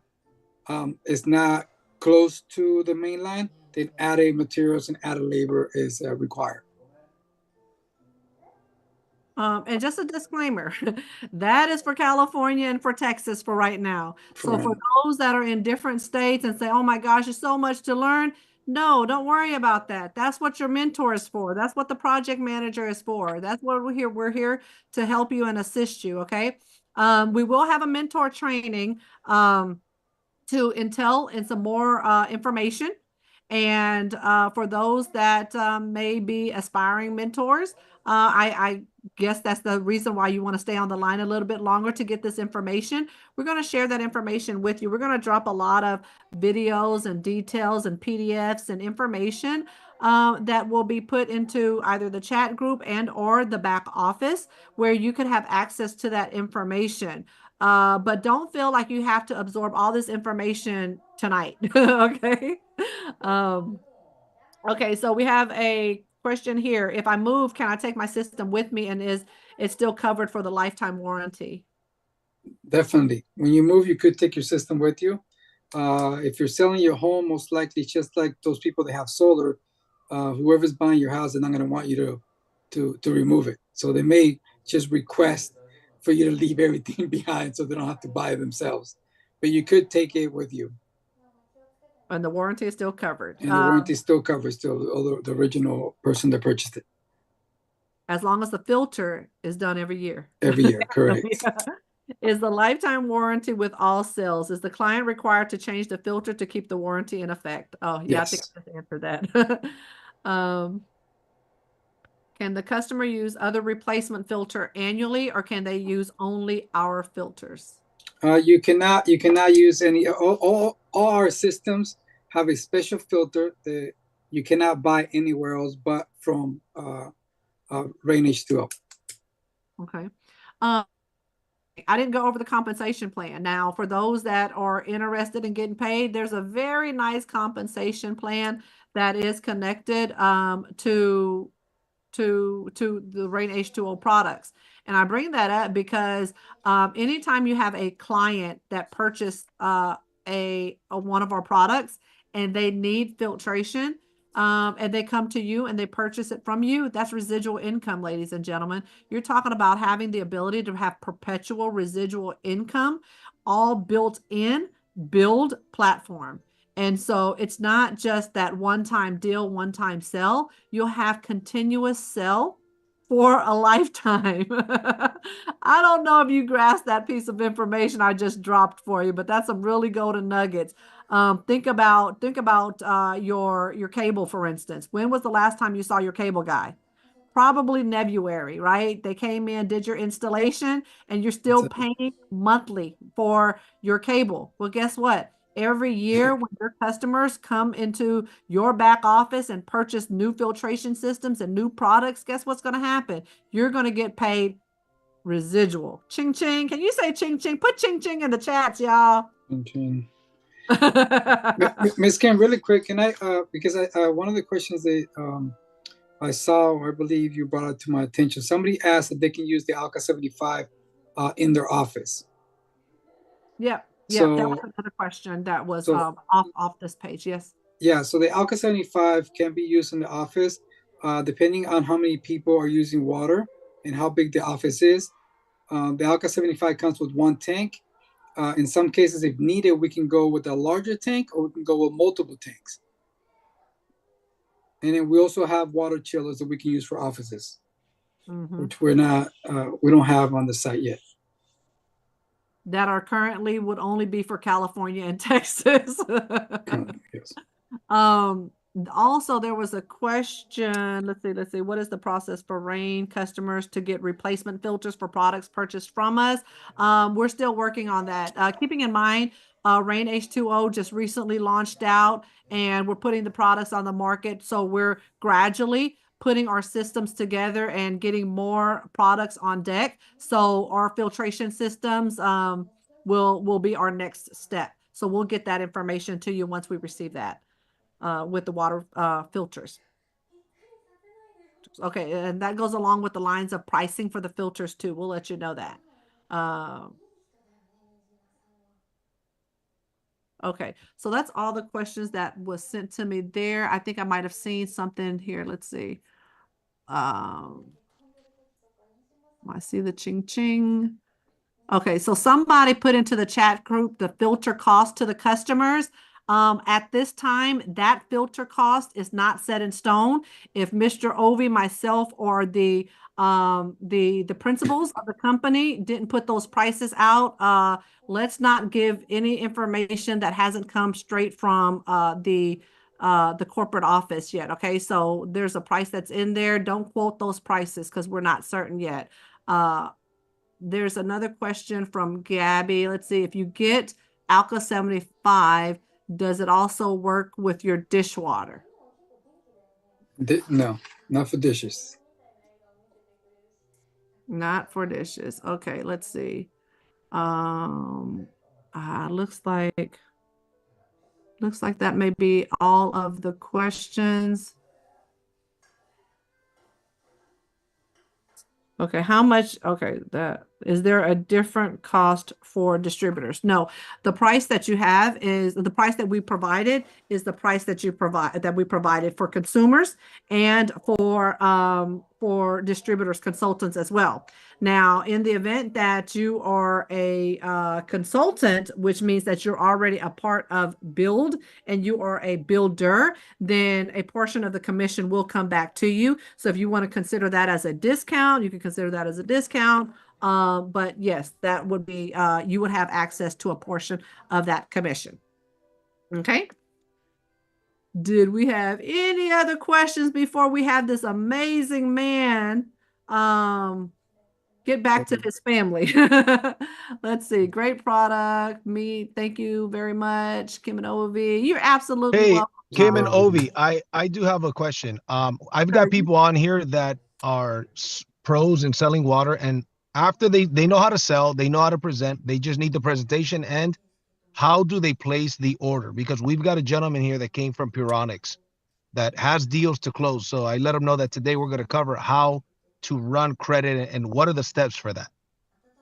is not close to the main line, then added materials and added labor is required. And just a disclaimer, that is for California and for Texas for right now. So for those that are in different states and say, oh my gosh, there's so much to learn. No, don't worry about that. That's what your mentor is for. That's what the project manager is for. That's what we're here. We're here to help you and assist you. Okay. We will have a mentor training to entail in some more information. And for those that may be aspiring mentors, I guess that's the reason why you want to stay on the line a little bit longer to get this information. We're going to share that information with you. We're going to drop a lot of videos and details and PDFs and information that will be put into either the chat group and or the back office where you can have access to that information. But don't feel like you have to absorb all this information tonight. Okay. Okay, so we have a question here. If I move, can I take my system with me, and is it still covered for the lifetime warranty? Definitely. When you move, you could take your system with you. If you're selling your home, most likely, just like those people that have solar, whoever's buying your house, they're not going to want you to remove it. So they may just request for you to leave everything behind so they don't have to buy it themselves. But you could take it with you. And the warranty is still covered. And the warranty still covers the original person that purchased it. As long as the filter is done every year. Every year, correct. Yeah. Is the lifetime warranty with all sales? Is the client required to change the filter to keep the warranty in effect? Oh, yeah, yes. I think I just answered that. Can the customer use other replacement filter annually, or can they use only our filters? You cannot use any. All our systems have a special filter that you cannot buy anywhere else but from REIN H2O. Okay. I didn't go over the compensation plan. Now, for those that are interested in getting paid, there's a very nice compensation plan that is connected to the REIN H2O products. And I bring that up because anytime you have a client that purchased one of our products and they need filtration, and they come to you and they purchase it from you, that's residual income, ladies and gentlemen. You're talking about having the ability to have perpetual residual income, all built in build platform. And so it's not just that one-time deal, one-time sell. You'll have continuous sell for a lifetime. I don't know if you grasp that piece of information I just dropped for you, but that's some really golden nuggets. Think about your cable, for instance. When was the last time you saw your cable guy? Probably February, right? They came in, did your installation, and you're still paying monthly for your cable. Well, guess what? Every year when your customers come into your back office and purchase new filtration systems and new products, guess what's going to happen? You're going to get paid residual. Ching ching. Can you say ching ching? Put ching ching in the chats, y'all. Ching ching. Ms. Kim, really quick, can I, because one of the questions that I saw, or I believe you brought it to my attention, somebody asked if they can use the Alka 75 in their office. Yep. Yeah, so, that was another question that was off this page. Yes. Yeah, so the Alka 75 can be used in the office, depending on how many people are using water and how big the office is. The Alka 75 comes with one tank. In some cases, if needed, we can go with a larger tank, or we can go with multiple tanks. And then we also have water chillers that we can use for offices, which we don't have on the site yet. That are currently would only be for California and Texas. Yes. Also, there was a question. Let's see. What is the process for REIN customers to get replacement filters for products purchased from us? We're still working on that. Keeping in mind, REIN H2O just recently launched out, and we're putting the products on the market. So we're gradually putting our systems together and getting more products on deck. So our filtration systems will be our next step. So we'll get that information to you once we receive that with the water filters. Okay, and that goes along with the lines of pricing for the filters too. We'll let you know that. Okay, so that's all the questions that was sent to me there. I think I might have seen something here. Let's see. I see the ching ching. Okay, so somebody put into the chat group the filter cost to the customers. At this time, that filter cost is not set in stone. If Mr. Ovi, myself, or the principals of the company didn't put those prices out, let's not give any information that hasn't come straight from the corporate office yet. Okay, so there's a price that's in there. Don't quote those prices because we're not certain yet. There's another question from Gabby. Let's see, if you get Alka 75, does it also work with your dishwater? No, not for dishes. Not for dishes. Okay, let's see. Um, looks like that may be all of the questions. Okay, how much? Okay, is there a different cost for distributors? No, the price that you have is the price that we provided is the price that we provided for consumers and for distributors, consultants as well. Now, in the event that you are a consultant, which means that you're already a part of Build and you are a builder, then a portion of the commission will come back to you. So if you want to consider that as a discount, you can consider that as a discount. But yes, that would be, you would have access to a portion of that commission. Okay. Did we have any other questions before we have this amazing man get back to his family? Let's see. Great product. Me. Thank you very much. Kim and OV. You're absolutely Hey, welcome. Kim and Ovi, I do have a question. I've got people on here that are pros in selling water, and after they know how to sell, they know how to present, they just need the presentation. And how do they place the order? Because we've got a gentleman here that came from Puronics that has deals to close. So I let him know that today we're going to cover how to run credit and what are the steps for that.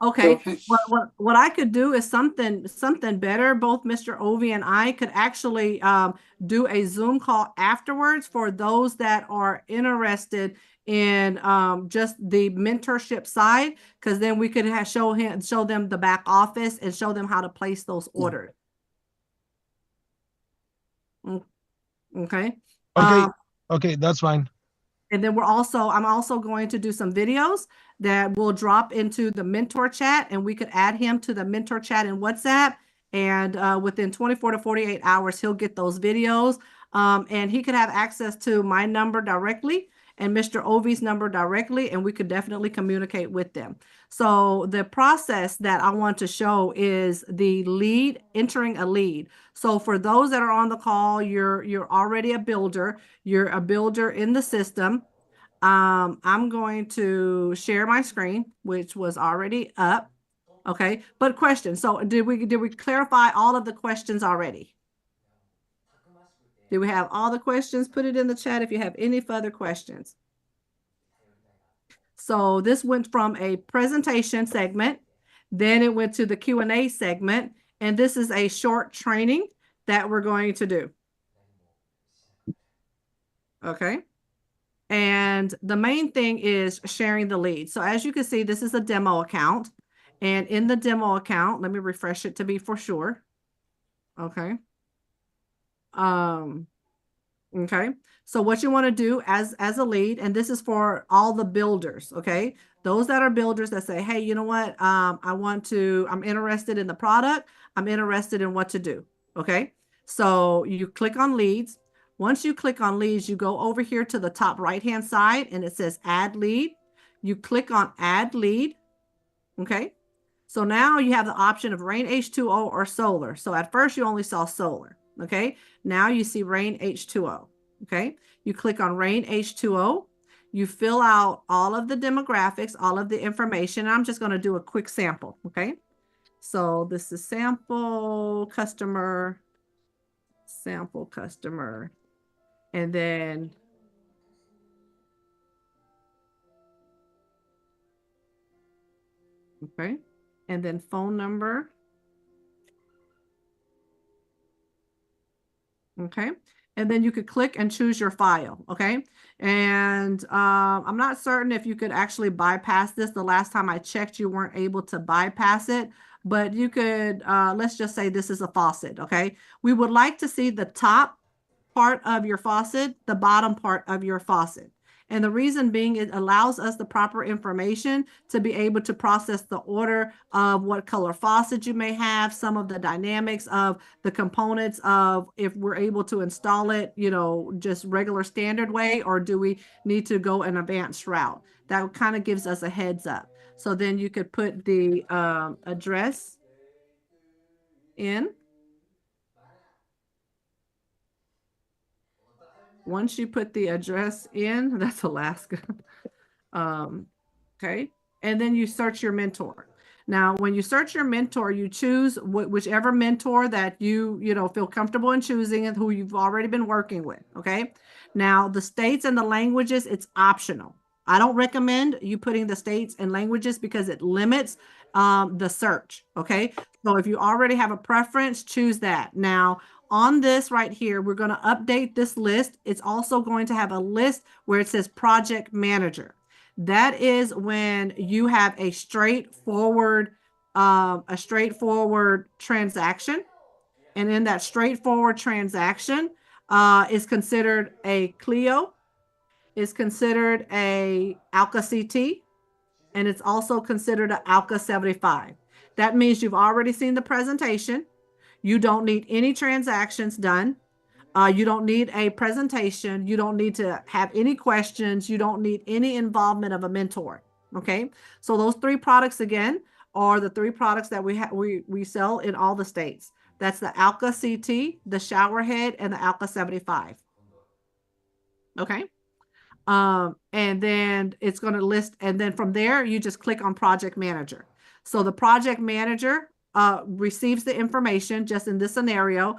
Okay, what I could do is something better. Both Mr. Ovi and I could actually do a Zoom call afterwards for those that are interested in just the mentorship side, because then we could show them the back office and show them how to place those orders. Okay. Okay, that's fine. And then I'm also going to do some videos that will drop into the mentor chat, and we could add him to the mentor chat in WhatsApp. And within 24 to 48 hours, he'll get those videos. And he could have access to my number directly and Mr. Ovi's number directly, and we could definitely communicate with them. So the process that I want to show is the lead, entering a lead. So for those that are on the call, you're already a builder. You're a builder in the system. I'm going to share my screen, which was already up. Okay, but question. So did we clarify all of the questions already? Do we have all the questions? Put it in the chat if you have any further questions. So this went from a presentation segment, then it went to the Q&A segment, and this is a short training that we're going to do. Okay. And the main thing is sharing the lead. So as you can see, this is a demo account. And in the demo account, let me refresh it to be for sure. Okay. Okay. So what you want to do as a lead, and this is for all the builders, okay? Those that are builders that say, hey, you know what? I'm interested in the product. I'm interested in what to do. Okay. So you click on leads. Once you click on leads, you go over here to the top right-hand side and it says add lead. You click on add lead. Okay. So now you have the option of REIN H2O or solar. So at first you only saw solar. Okay. Now you see REIN H2O. Okay. You click on REIN H2O. You fill out all of the demographics, all of the information. I'm just going to do a quick sample. Okay. So this is sample customer. And then okay. And then phone number. Okay. And then you could click and choose your file. Okay. And I'm not certain if you could actually bypass this. The last time I checked, you weren't able to bypass it, but you could, let's just say this is a faucet. Okay. We would like to see the top part of your faucet, the bottom part of your faucet. And the reason being, it allows us the proper information to be able to process the order of what color faucet you may have, some of the dynamics of the components of if we're able to install it, you know, just regular standard way, or do we need to go an advanced route? That kind of gives us a heads up. So then you could put the address in. Once you put the address in, that's Alaska. Okay. And then you search your mentor. Now, when you search your mentor, you choose whichever mentor that you feel comfortable in choosing and who you've already been working with. Okay. Now, the states and the languages, it's optional. I don't recommend you putting the states and languages because it limits the search. Okay. So if you already have a preference, choose that. Now, on this right here, we're going to update this list. It's also going to have a list where it says project manager. That is when you have a straightforward transaction. And in that straightforward transaction is considered a Clio, is considered a Alka CT, and it's also considered an Alka 75. That means you've already seen the presentation. You don't need any transactions done. You don't need a presentation. You don't need to have any questions. You don't need any involvement of a mentor. Okay. So those three products again are the three products that we sell in all the states. That's the Alka CT, the shower head, and the Alka 75. Okay. And then it's going to list, and then from there, you just click on project manager. So the project manager receives the information. Just in this scenario,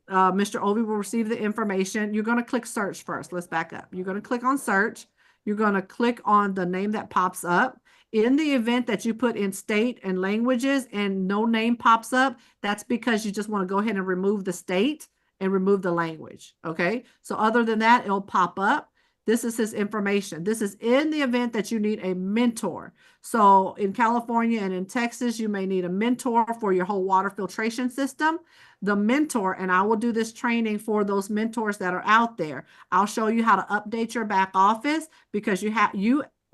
Mr. Ovy will receive the information. You're going to click search first. Let's back up. You're going to click on search. You're going to click on the name that pops up. In the event that you put in state and languages and no name pops up, that's because you just want to go ahead and remove the state and remove the language. Okay. So other than that, it'll pop up. This is his information. This is in the event that you need a mentor. So in California and in Texas, you may need a mentor for your whole water filtration system. The mentor, and I will do this training for those mentors that are out there. I'll show you how to update your back office because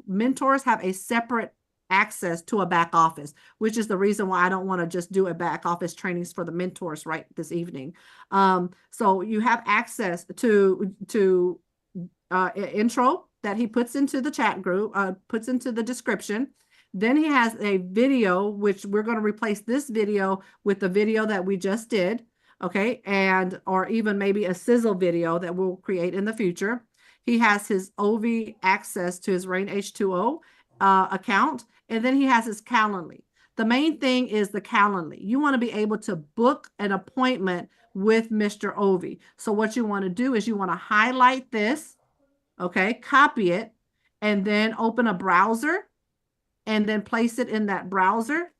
mentors have a separate access to a back office, which is the reason why I don't want to just do a back office trainings for the mentors right this evening. So you have access to intro that he puts into the chat group, puts into the description. Then he has a video, which we're going to replace this video with the video that we just did. Okay. Or even maybe a sizzle video that we'll create in the future. He has his OV access to his REIN H2O account. And then he has his Calendly. The main thing is the Calendly. You want to be able to book an appointment with Mr. Ovy. So what you want to do is you want to highlight this. Okay, copy it, and then open a browser, and then place it in that browser,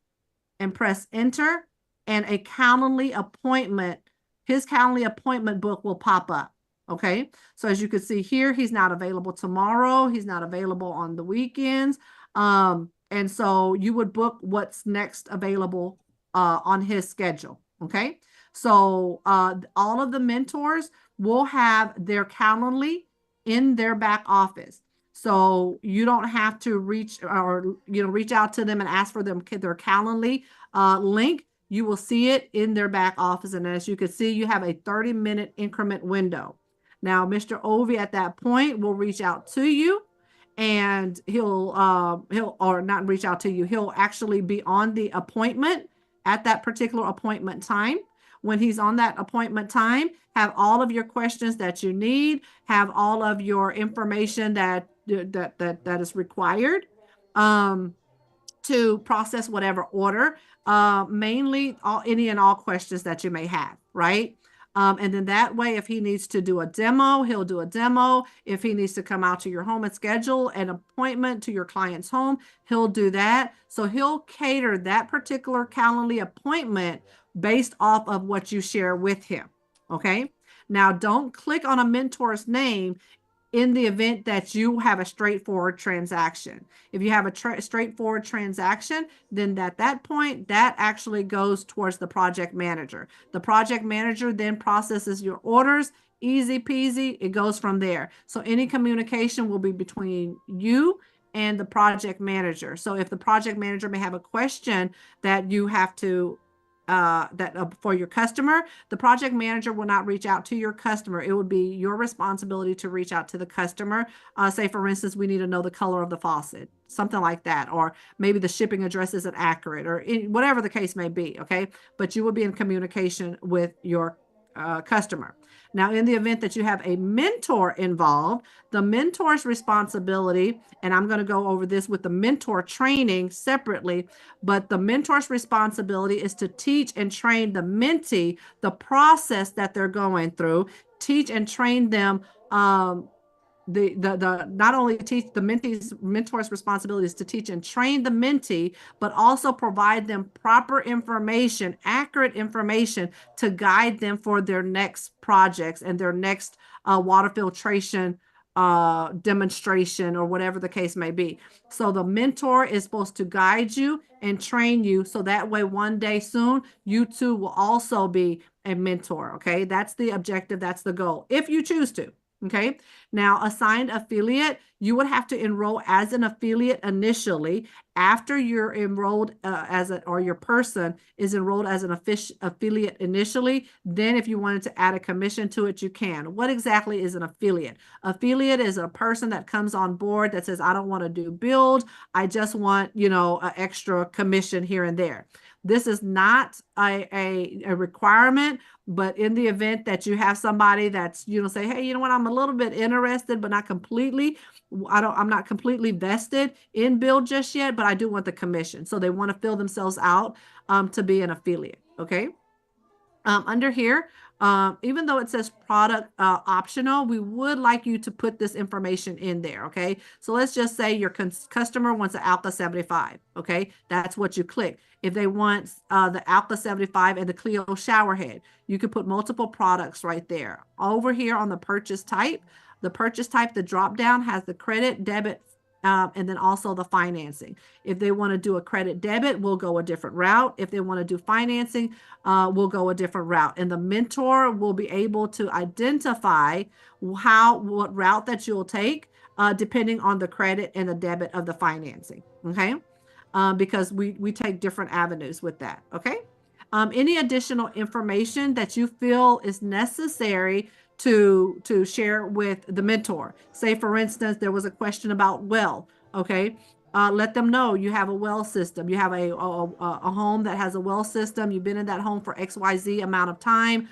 and press enter, and a Calendly appointment, his Calendly appointment book will pop up. Okay, so as you can see here, he's not available tomorrow. He's not available on the weekends. And so you would book what's next available on his schedule. Okay, so all of the mentors will have their Calendly in their back office. So you don't have to reach out to them and ask for them their Calendly link. You will see it in their back office. And as you can see, you have a 30-minute increment window. Now, Mr. Ovy at that point will reach out to you, and he'll not reach out to you. He'll actually be on the appointment at that particular appointment time. When he's on that appointment time, have all of your questions that you need, have all of your information that is required to process whatever order, mainly any and all questions that you may have, right? And then that way, if he needs to do a demo, he'll do a demo. If he needs to come out to your home and schedule an appointment to your client's home, he'll do that. So he'll cater that particular Calendly appointment based off of what you share with him. Okay. Now, don't click on a mentor's name in the event that you have a straightforward transaction. If you have a straightforward transaction, then at that point, that actually goes towards the project manager. The project manager then processes your orders. Easy peasy, it goes from there. So any communication will be between you and the project manager. So if the project manager may have a question that you have to for your customer, the project manager will not reach out to your customer. It would be your responsibility to reach out to the customer. Say, for instance, we need to know the color of the faucet, something like that, or maybe the shipping address isn't accurate, or whatever the case may be, okay? But you will be in communication with your customer. Now, in the event that you have a mentor involved, the mentor's responsibility, and I'm going to go over this with the mentor training separately, but the mentor's responsibility is to teach and train the mentee the process that they're going through, teach and train them not only teach the mentor's responsibilities to teach and train the mentee, but also provide them proper information, accurate information to guide them for their next projects and their next water filtration demonstration or whatever the case may be. So the mentor is supposed to guide you and train you so that way one day soon you too will also be a mentor. Okay, that's the objective, that's the goal, if you choose to. Okay, now assigned affiliate, you would have to enroll as an affiliate initially. After you're enrolled or your person is enrolled as an affiliate initially, then if you wanted to add a commission to it, you can. What exactly is an affiliate? Affiliate is a person that comes on board that says, I don't want to do build, I just want, an extra commission here and there. This is not a requirement, but in the event that you have somebody that's, say, hey, you know what, I'm a little bit interested, but not completely, I'm not completely vested in build just yet, but I do want the commission. So they want to fill themselves out to be an affiliate. Okay. Under here, even though it says product optional, we would like you to put this information in there, okay? So let's just say your customer wants an Alpha 75, okay? That's what you click. If they want the Alpha 75 and the Clio shower head, you could put multiple products right there. Over here on the purchase type, the drop down has the credit, debit, and then also the financing. If they want to do a credit debit, we'll go a different route. If they want to do financing, we'll go a different route. And the mentor will be able to identify what route that you'll take, depending on the credit and the debit of the financing. Okay. Because we take different avenues with that. Okay. Any additional information that you feel is necessary to share with the mentor. Say, for instance, there was a question about well, okay? Let them know you have a well system. You have a home that has a well system. You've been in that home for XYZ amount of time.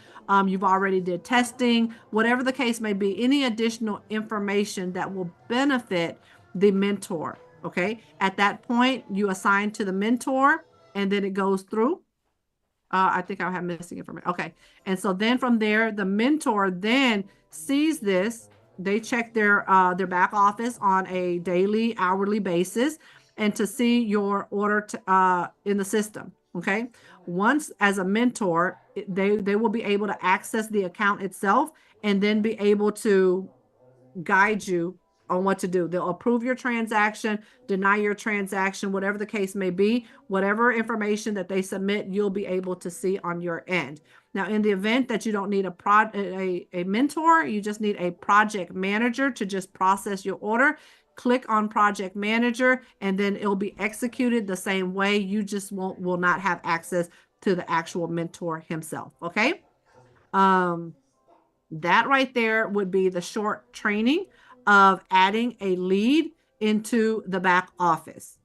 You've already did testing, whatever the case may be, any additional information that will benefit the mentor, okay? At that point, you assign to the mentor and then it goes through. I think I have missing information. Okay. And so then from there, the mentor then sees this. They check their back office on a daily, hourly basis and to see your order in the system. Okay. Once as a mentor, they will be able to access the account itself and then be able to guide you on what to do. They'll approve your transaction, deny your transaction, whatever the case may be. Whatever information that they submit, you'll be able to see on your end. Now, in the event that you don't need a mentor, you just need a project manager to just process your order. Click on project manager, and then it'll be executed the same way. You just will not have access to the actual mentor himself. Okay. That right there would be the short training of adding a lead into the back office.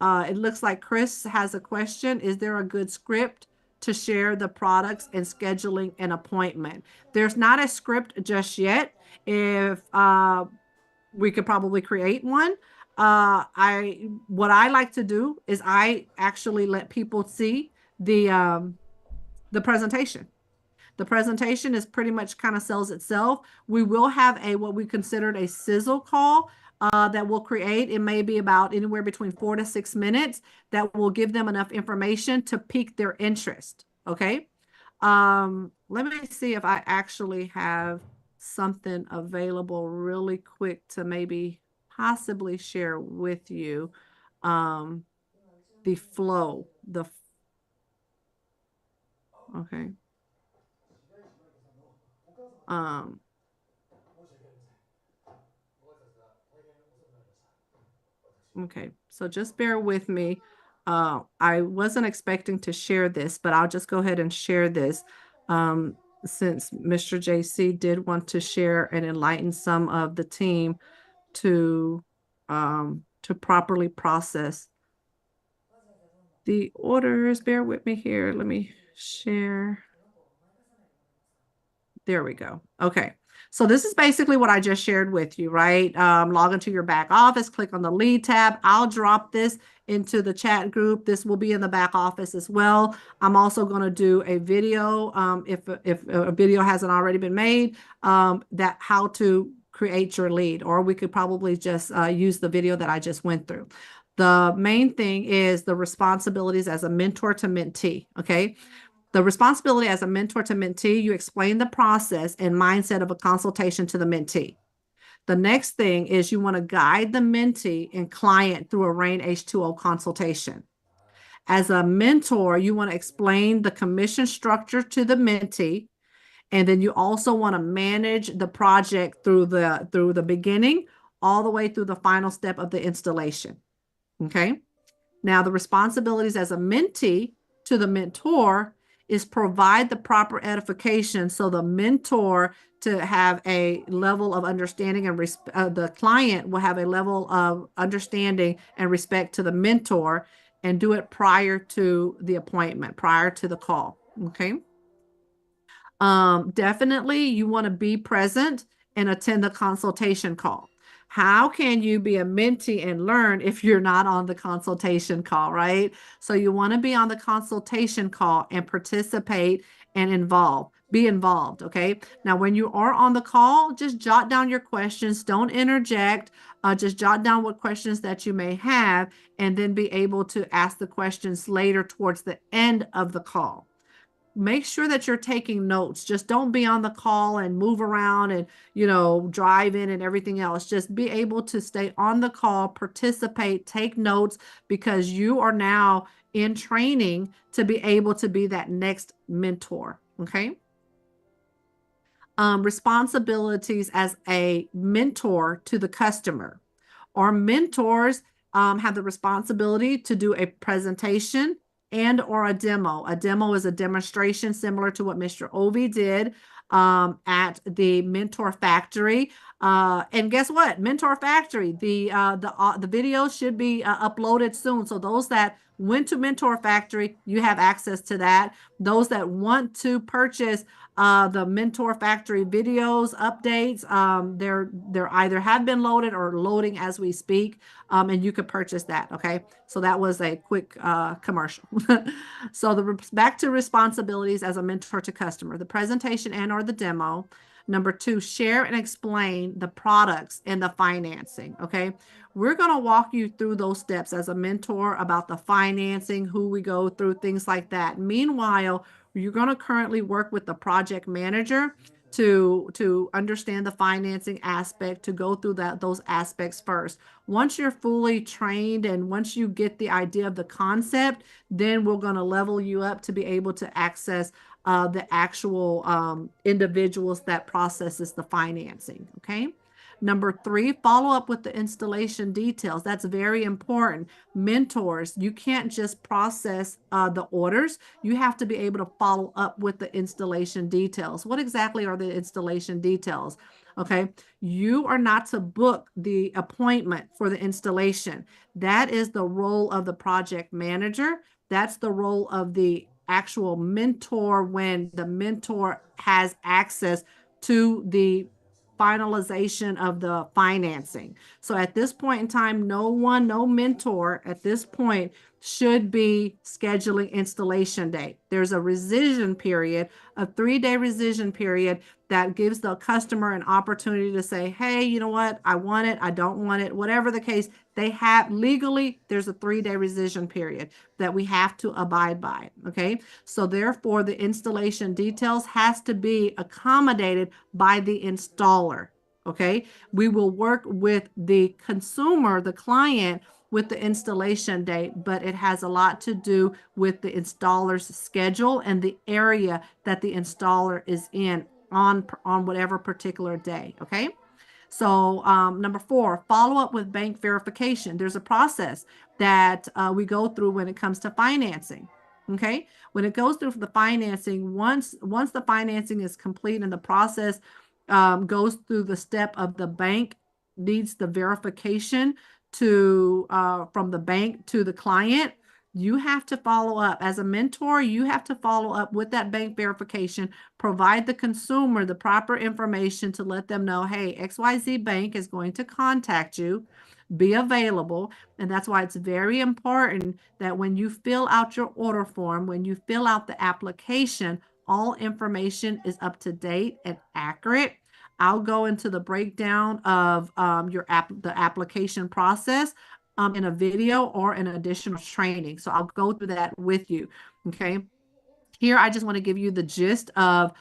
It looks like Chris has a question. Is there a good script to share the products and scheduling an appointment? There's not a script just yet. If we could probably create one. What I like to do is I actually let people see the presentation. The presentation is pretty much kind of sells itself. We will have what we considered a sizzle call that we'll create. It may be about anywhere between 4 to 6 minutes that will give them enough information to pique their interest. Okay. Let me see if I actually have something available really quick to maybe possibly share with you. The flow, okay. Um, okay, so just bear with me. I wasn't expecting to share this, but I'll just go ahead and share this. Since Mr. JC did want to share and enlighten some of the team to properly process the orders. Bear with me here. Let me share. There we go. Okay. So this is basically what I just shared with you, right? Log into your back office, click on the lead tab. I'll drop this into the chat group. This will be in the back office as well. I'm also going to do a video, if a video hasn't already been made, that how to create your lead, or we could probably just use the video that I just went through. The main thing is the responsibilities as a mentor to mentee, okay? The responsibility as a mentor to mentee, you explain the process and mindset of a consultation to the mentee. The next thing is you want to guide the mentee and client through a REIN H2O consultation. As a mentor, you want to explain the commission structure to the mentee, and then you also want to manage the project through the beginning all the way through the final step of the installation. Okay. Now, the responsibilities as a mentee to the mentor is provide the proper edification so the mentor to have a level of understanding and the client will have a level of understanding and respect to the mentor, and do it prior to the appointment, prior to the call. Okay. Definitely you want to be present and attend the consultation call. How can you be a mentee and learn if you're not on the consultation call, right? So you want to be on the consultation call and participate and be involved, okay? Now, when you are on the call, just jot down your questions. Don't interject. Just jot down what questions that you may have, and then be able to ask the questions later towards the end of the call. Make sure that you're taking notes. Just don't be on the call and move around and, drive in and everything else. Just be able to stay on the call, participate, take notes, because you are now in training to be able to be that next mentor. Okay. Responsibilities as a mentor to the customer. Our mentors have the responsibility to do a presentation and or a demo. A demo is a demonstration similar to what Mr. OVY did at the Mentor Factory. And guess what? Mentor Factory, the video should be uploaded soon. So those that went to Mentor Factory, you have access to that. Those that want to purchase the Mentor Factory videos, updates, they're either have been loaded or loading as we speak, and you could purchase that. Okay, so that was a quick commercial. So back to responsibilities as a mentor to customer: the presentation and or the demo. Number 2, share and explain the products and the financing. Okay, we're going to walk you through those steps as a mentor about the financing, who we go through, things like that. Meanwhile, you're going to currently work with the project manager to understand the financing aspect, to go through those aspects first. Once you're fully trained and once you get the idea of the concept, then we're going to level you up to be able to access the actual individuals that processes the financing. Okay. Number 3, follow up with the installation details. That's very important. Mentors, you can't just process the orders. You have to be able to follow up with the installation details. What exactly are the installation details? Okay, you are not to book the appointment for the installation. That is the role of the project manager. That's the role of the actual mentor when the mentor has access to the finalization of the financing. So at this point in time, no mentor at this point should be scheduling installation date. There's a rescission period, a 3-day rescission period that gives the customer an opportunity to say, hey, you know what? I want it. I don't want it. Whatever the case, They have legally, there's a 3-day rescission period that we have to abide by. Okay. So therefore, the installation details has to be accommodated by the installer. Okay. We will work with the consumer, the client, with the installation date, but it has a lot to do with the installer's schedule and the area that the installer is in on whatever particular day. Okay. So number 4, follow up with bank verification. There's a process that we go through when it comes to financing. Okay. When it goes through the financing, once the financing is complete and the process goes through the step of the bank needs the verification to from the bank to the client, you have to follow up. As a mentor, you have to follow up with that bank verification, provide the consumer the proper information to let them know, hey, XYZ Bank is going to contact you, be available. And that's why it's very important that when you fill out your order form, when you fill out the application, all information is up to date and accurate. I'll go into the breakdown of the application process in a video or an additional training. So I'll go through that with you. Okay. Here, I just want to give you the gist of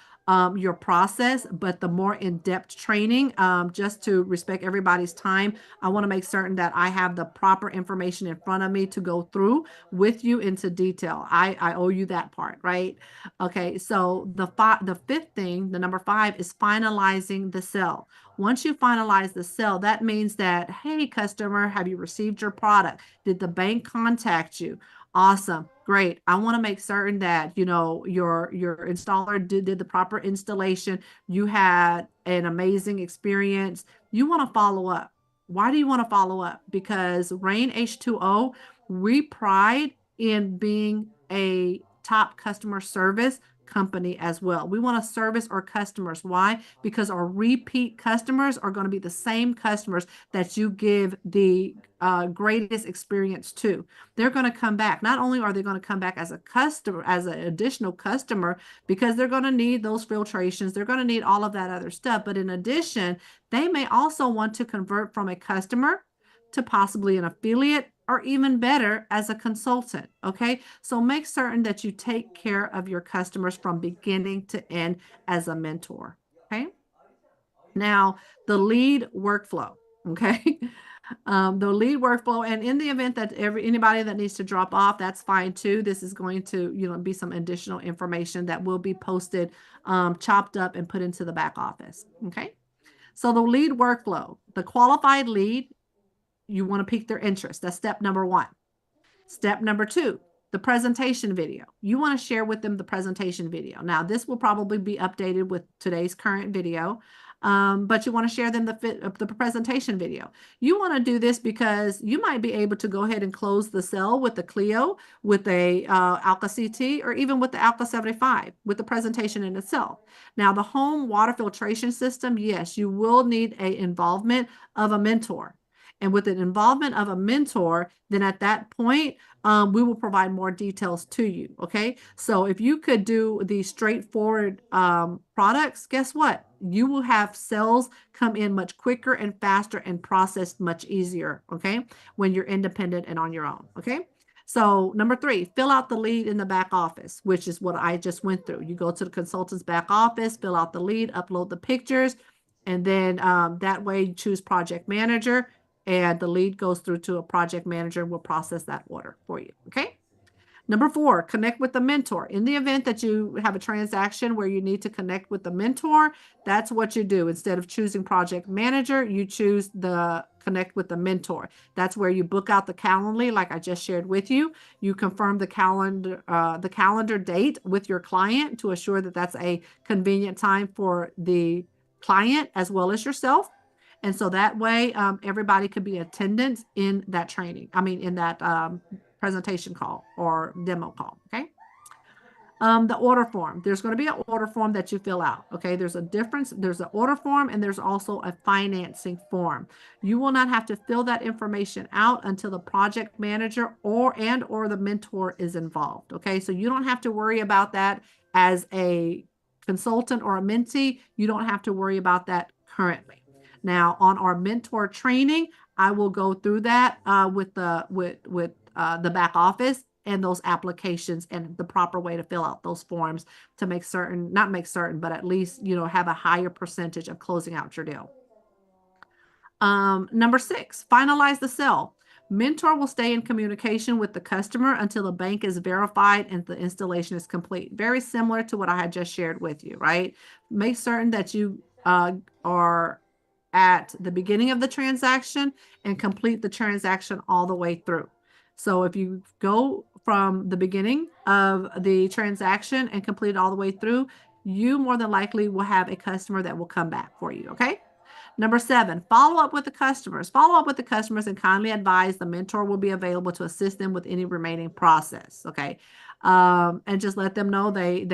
your process, but the more in-depth training, just to respect everybody's time, I want to make certain that I have the proper information in front of me to go through with you into detail. I owe you that part, right? Okay, so the 5th thing, the number 5, is finalizing the sale. Once you finalize the sale, that means that, hey, customer, have you received your product? Did the bank contact you? Awesome. Great. I want to make certain that, you know, your installer did the proper installation. You had an amazing experience. You want to follow up. Why do you want to follow up? Because REIN H2O, we pride in being a top customer service company as well. We want to service our customers. Why? Because our repeat customers are going to be the same customers that you give the greatest experience to. They're going to come back. Not only are they going to come back as a customer, as an additional customer, because they're going to need those filtrations, they're going to need all of that other stuff. But in addition, they may also want to convert from a customer to possibly an affiliate, or even better, as a consultant. Okay. So make certain that you take care of your customers from beginning to end as a mentor. Okay. Now, the lead workflow. Okay. The lead workflow, and in the event that anybody that needs to drop off, that's fine too. This is going to, you know, be some additional information that will be posted, chopped up and put into the back office. Okay. So the lead workflow, the qualified lead, you want to pique their interest. That's step number 1. Step number 2, the presentation video. You want to share with them the presentation video. Now, this will probably be updated with today's current video, but you want to share them the presentation video. You want to do this because you might be able to go ahead and close the cell with the Clio, with a Alka CT, or even with the Alka 75, with the presentation in itself. Now, the home water filtration system, yes, you will need an involvement of a mentor. And with an involvement of a mentor, then at that point, we will provide more details to you. Okay. So if you could do the straightforward products, guess what? You will have cells come in much quicker and faster and processed much easier. Okay. When you're independent and on your own. Okay. So number 3, fill out the lead in the back office, which is what I just went through. You go to the consultant's back office, fill out the lead, upload the pictures, and then that way you choose project manager. And the lead goes through to a project manager and will process that order for you. Okay. Number 4, connect with the mentor. In the event that you have a transaction where you need to connect with the mentor, that's what you do. Instead of choosing project manager, you choose the connect with the mentor. That's where you book out the Calendly, like I just shared with you. You confirm the calendar date with your client to assure that that's a convenient time for the client as well as yourself. And so that way, everybody could be attendant in that training. I mean, in that presentation call or demo call. Okay. The order form. There's going to be an order form that you fill out. Okay. There's a difference. There's an order form and there's also a financing form. You will not have to fill that information out until the project manager or the mentor is involved. Okay. So you don't have to worry about that as a consultant or a mentee. You don't have to worry about that currently. Now, on our mentor training, I will go through that with the back office and those applications and the proper way to fill out those forms to make certain, not make certain, but at least, you know, have a higher percentage of closing out your deal. Number 6, finalize the sale. Mentor will stay in communication with the customer until the bank is verified and the installation is complete. Very similar to what I had just shared with you, right? Make certain that you are at the beginning of the transaction and complete the transaction all the way through. So if you go from the beginning of the transaction and complete it all the way through, you more than likely will have a customer that will come back for you, okay? Number 7, follow up with the customers. Follow up with the customers and kindly advise the mentor will be available to assist them with any remaining process. Okay. And just let them know they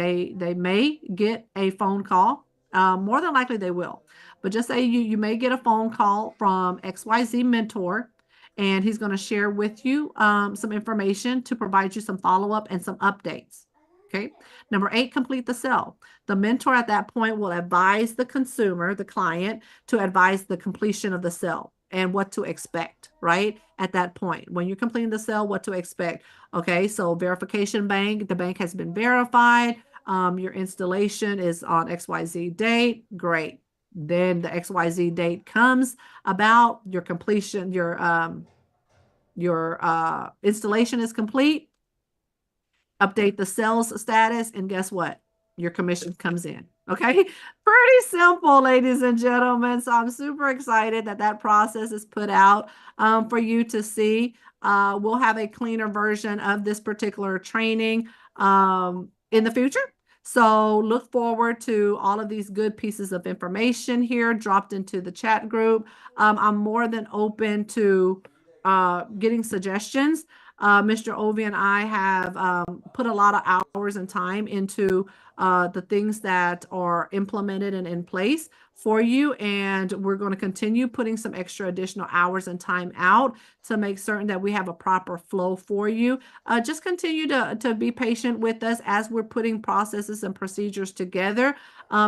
may get a phone call. More than likely they will. But just say you may get a phone call from XYZ mentor, and he's going to share with you some information to provide you some follow-up and some updates. Okay. Number 8, complete the sale. The mentor at that point will advise the consumer, the client, to advise the completion of the sale and what to expect, right? At that point, when you're completing the sale, what to expect. Okay, so verification bank, the bank has been verified. Your installation is on XYZ date. Great. Then the XYZ date comes about, your completion, your installation is complete. Update the sales status, and guess what? Your commission comes in. Okay, pretty simple, ladies and gentlemen. So I'm super excited that that process is put out for you to see. We'll have a cleaner version of this particular training in the future. So look forward to all of these good pieces of information here dropped into the chat group. I'm more than open to getting suggestions. Mr. Ovy and I have put a lot of hours and time into the things that are implemented and in place for you. And we're going to continue putting some extra additional hours and time out to make certain that we have a proper flow for you. Just continue to be patient with us as we're putting processes and procedures together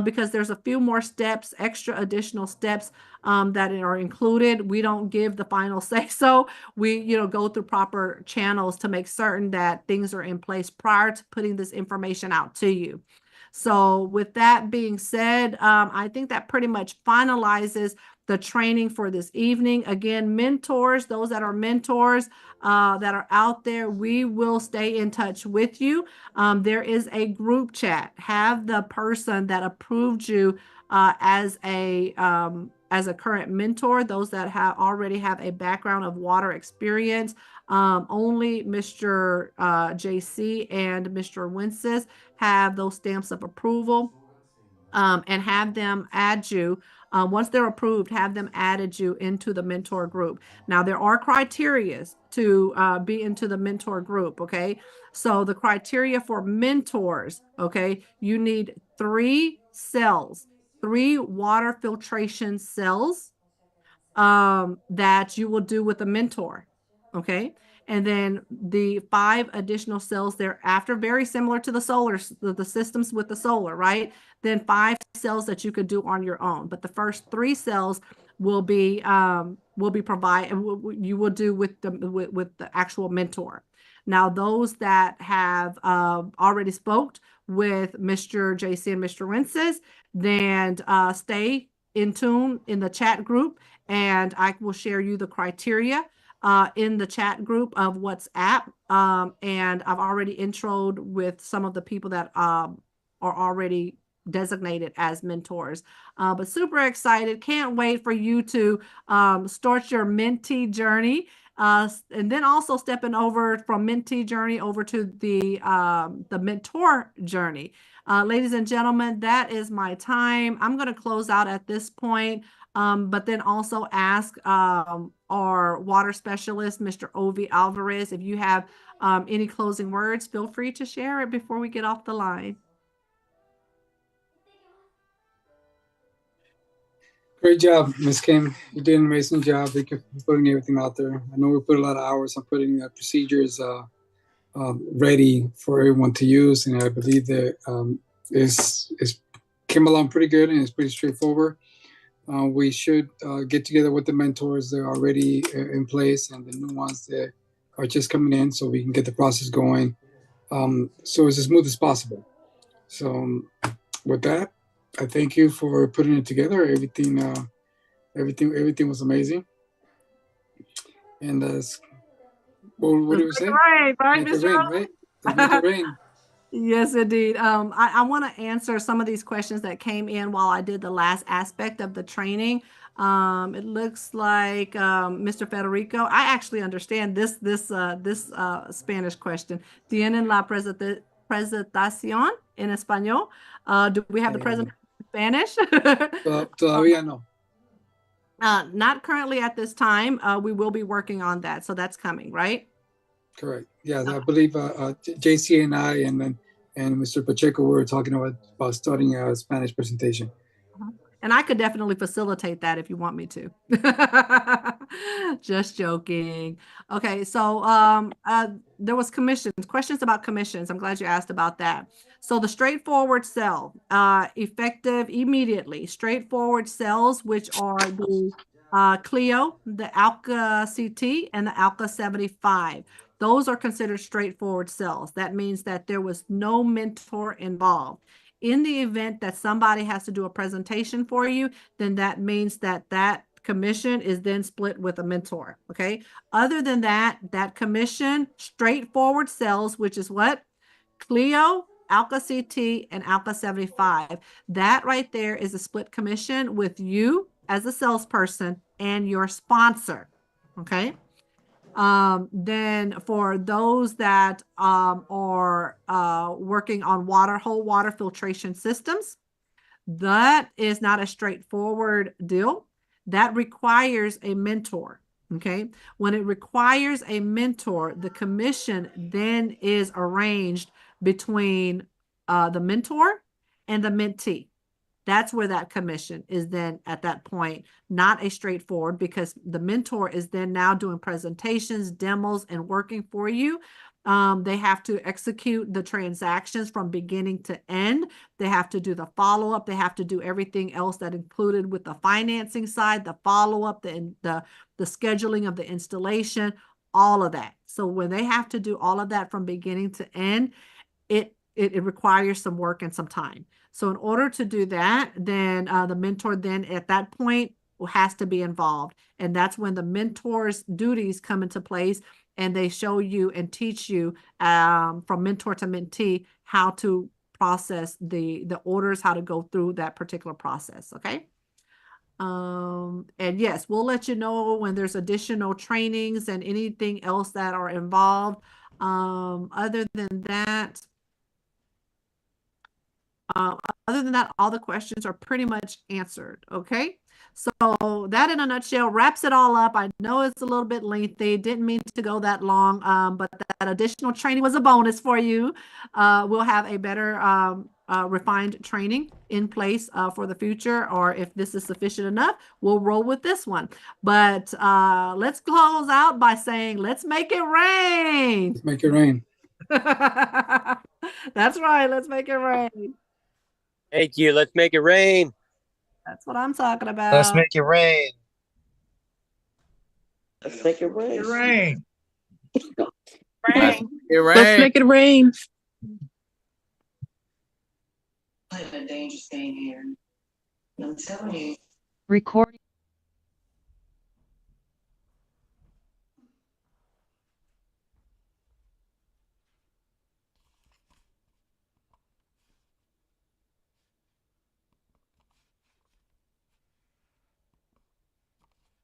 because there's a few more steps, extra additional steps that are included. We don't give the final say so. We, go through proper channels to make certain that things are in place prior to putting this information out to you. So with that being said, I think that pretty much finalizes the training for this evening. Again, mentors, those that are mentors that are out there, we will stay in touch with you. There is a group chat. Have the person that approved you as a current mentor, those that already have a background of water experience. Only Mr. JC and Mr. Wences have those stamps of approval, and have them add you. Once they're approved, have them added you into the mentor group. Now, there are criteria to be into the mentor group, okay? So the criteria for mentors, okay, you need 3 cells, 3 water filtration cells that you will do with a mentor, okay? And then the 5 additional cells thereafter, very similar to the solar, the systems with the solar, right? Then 5 cells that you could do on your own. But the first 3 cells will be provided, you will do with the actual mentor. Now, those that have already spoke with Mr. JC and Mr. Wences, then stay in tune in the chat group, and I will share you the criteria in the chat group of WhatsApp. And I've already introed with some of the people that are already designated as mentors. But super excited. Can't wait for you to start your mentee journey. And then also stepping over from mentee journey over to the mentor journey. Ladies and gentlemen, that is my time. I'm going to close out at this point. But then also ask our water specialist, Mr. OVY Alvarez, if you have any closing words, feel free to share it before we get off the line. Great job, Ms. Kim. You did an amazing job. Thank you for putting everything out there. I know we put a lot of hours on putting procedures ready for everyone to use, and I believe that it came along pretty good and it's pretty straightforward. We should get together with the mentors that are already in place and the new ones that are just coming in, so we can get the process going, so it's as smooth as possible. So with that, I thank you for putting it together. Everything was amazing. And what do we say? Right, right, Make it Mr. rain, Rose? right? Let's make it rain. Yes, indeed. I want to answer some of these questions that came in while I did the last aspect of the training. It looks like Mr. Federico, I actually understand this Spanish question. ¿Tienen la presentación en español? Do we have the presentation in Spanish? Todavía no. Not currently at this time. We will be working on that. So that's coming, right? Correct. Yes, I believe JC and I and Mr. Pacheco were talking about starting a Spanish presentation. And I could definitely facilitate that if you want me to. Just joking. Okay, so there was questions about commissions. I'm glad you asked about that. So the straightforward sell, effective immediately. Straightforward sells, which are the Clio, the Alka CT, and the Alka 75. Those are considered straightforward sells. That means that there was no mentor involved. In the event that somebody has to do a presentation for you, then that means that that commission is then split with a mentor, okay? Other than that, that commission, straightforward sales, which is what? Clio, Alka CT, and Alka 75. That right there is a split commission with you as a salesperson and your sponsor, okay? Then for those that are working on whole water filtration systems, that is not a straightforward deal. That requires a mentor. Okay. When it requires a mentor, the commission then is arranged between the mentor and the mentee. That's where that commission is then at that point, not a straightforward, because the mentor is then now doing presentations, demos, and working for you. They have to execute the transactions from beginning to end. They have to do the follow-up. They have to do everything else that included with the financing side, the follow-up, the scheduling of the installation, all of that. So when they have to do all of that from beginning to end, it requires some work and some time. So in order to do that, then the mentor then at that point has to be involved. And that's when the mentor's duties come into place, and they show you and teach you from mentor to mentee how to process the orders, how to go through that particular process, okay? And yes, we'll let you know when there's additional trainings and anything else that are involved. Other than that, all the questions are pretty much answered. Okay. So that in a nutshell wraps it all up. I know it's a little bit lengthy. Didn't mean to go that long, but that additional training was a bonus for you. We'll have a better refined training in place for the future, or if this is sufficient enough, we'll roll with this one. But let's close out by saying, let's make it rain. Let's make it rain. That's right. Let's make it rain. Thank you. Let's make it rain. That's what I'm talking about. Let's make it rain. Let's make it rain. Rain. Let's make it rain. I'm in a dangerous game here. I'm telling you. Recording.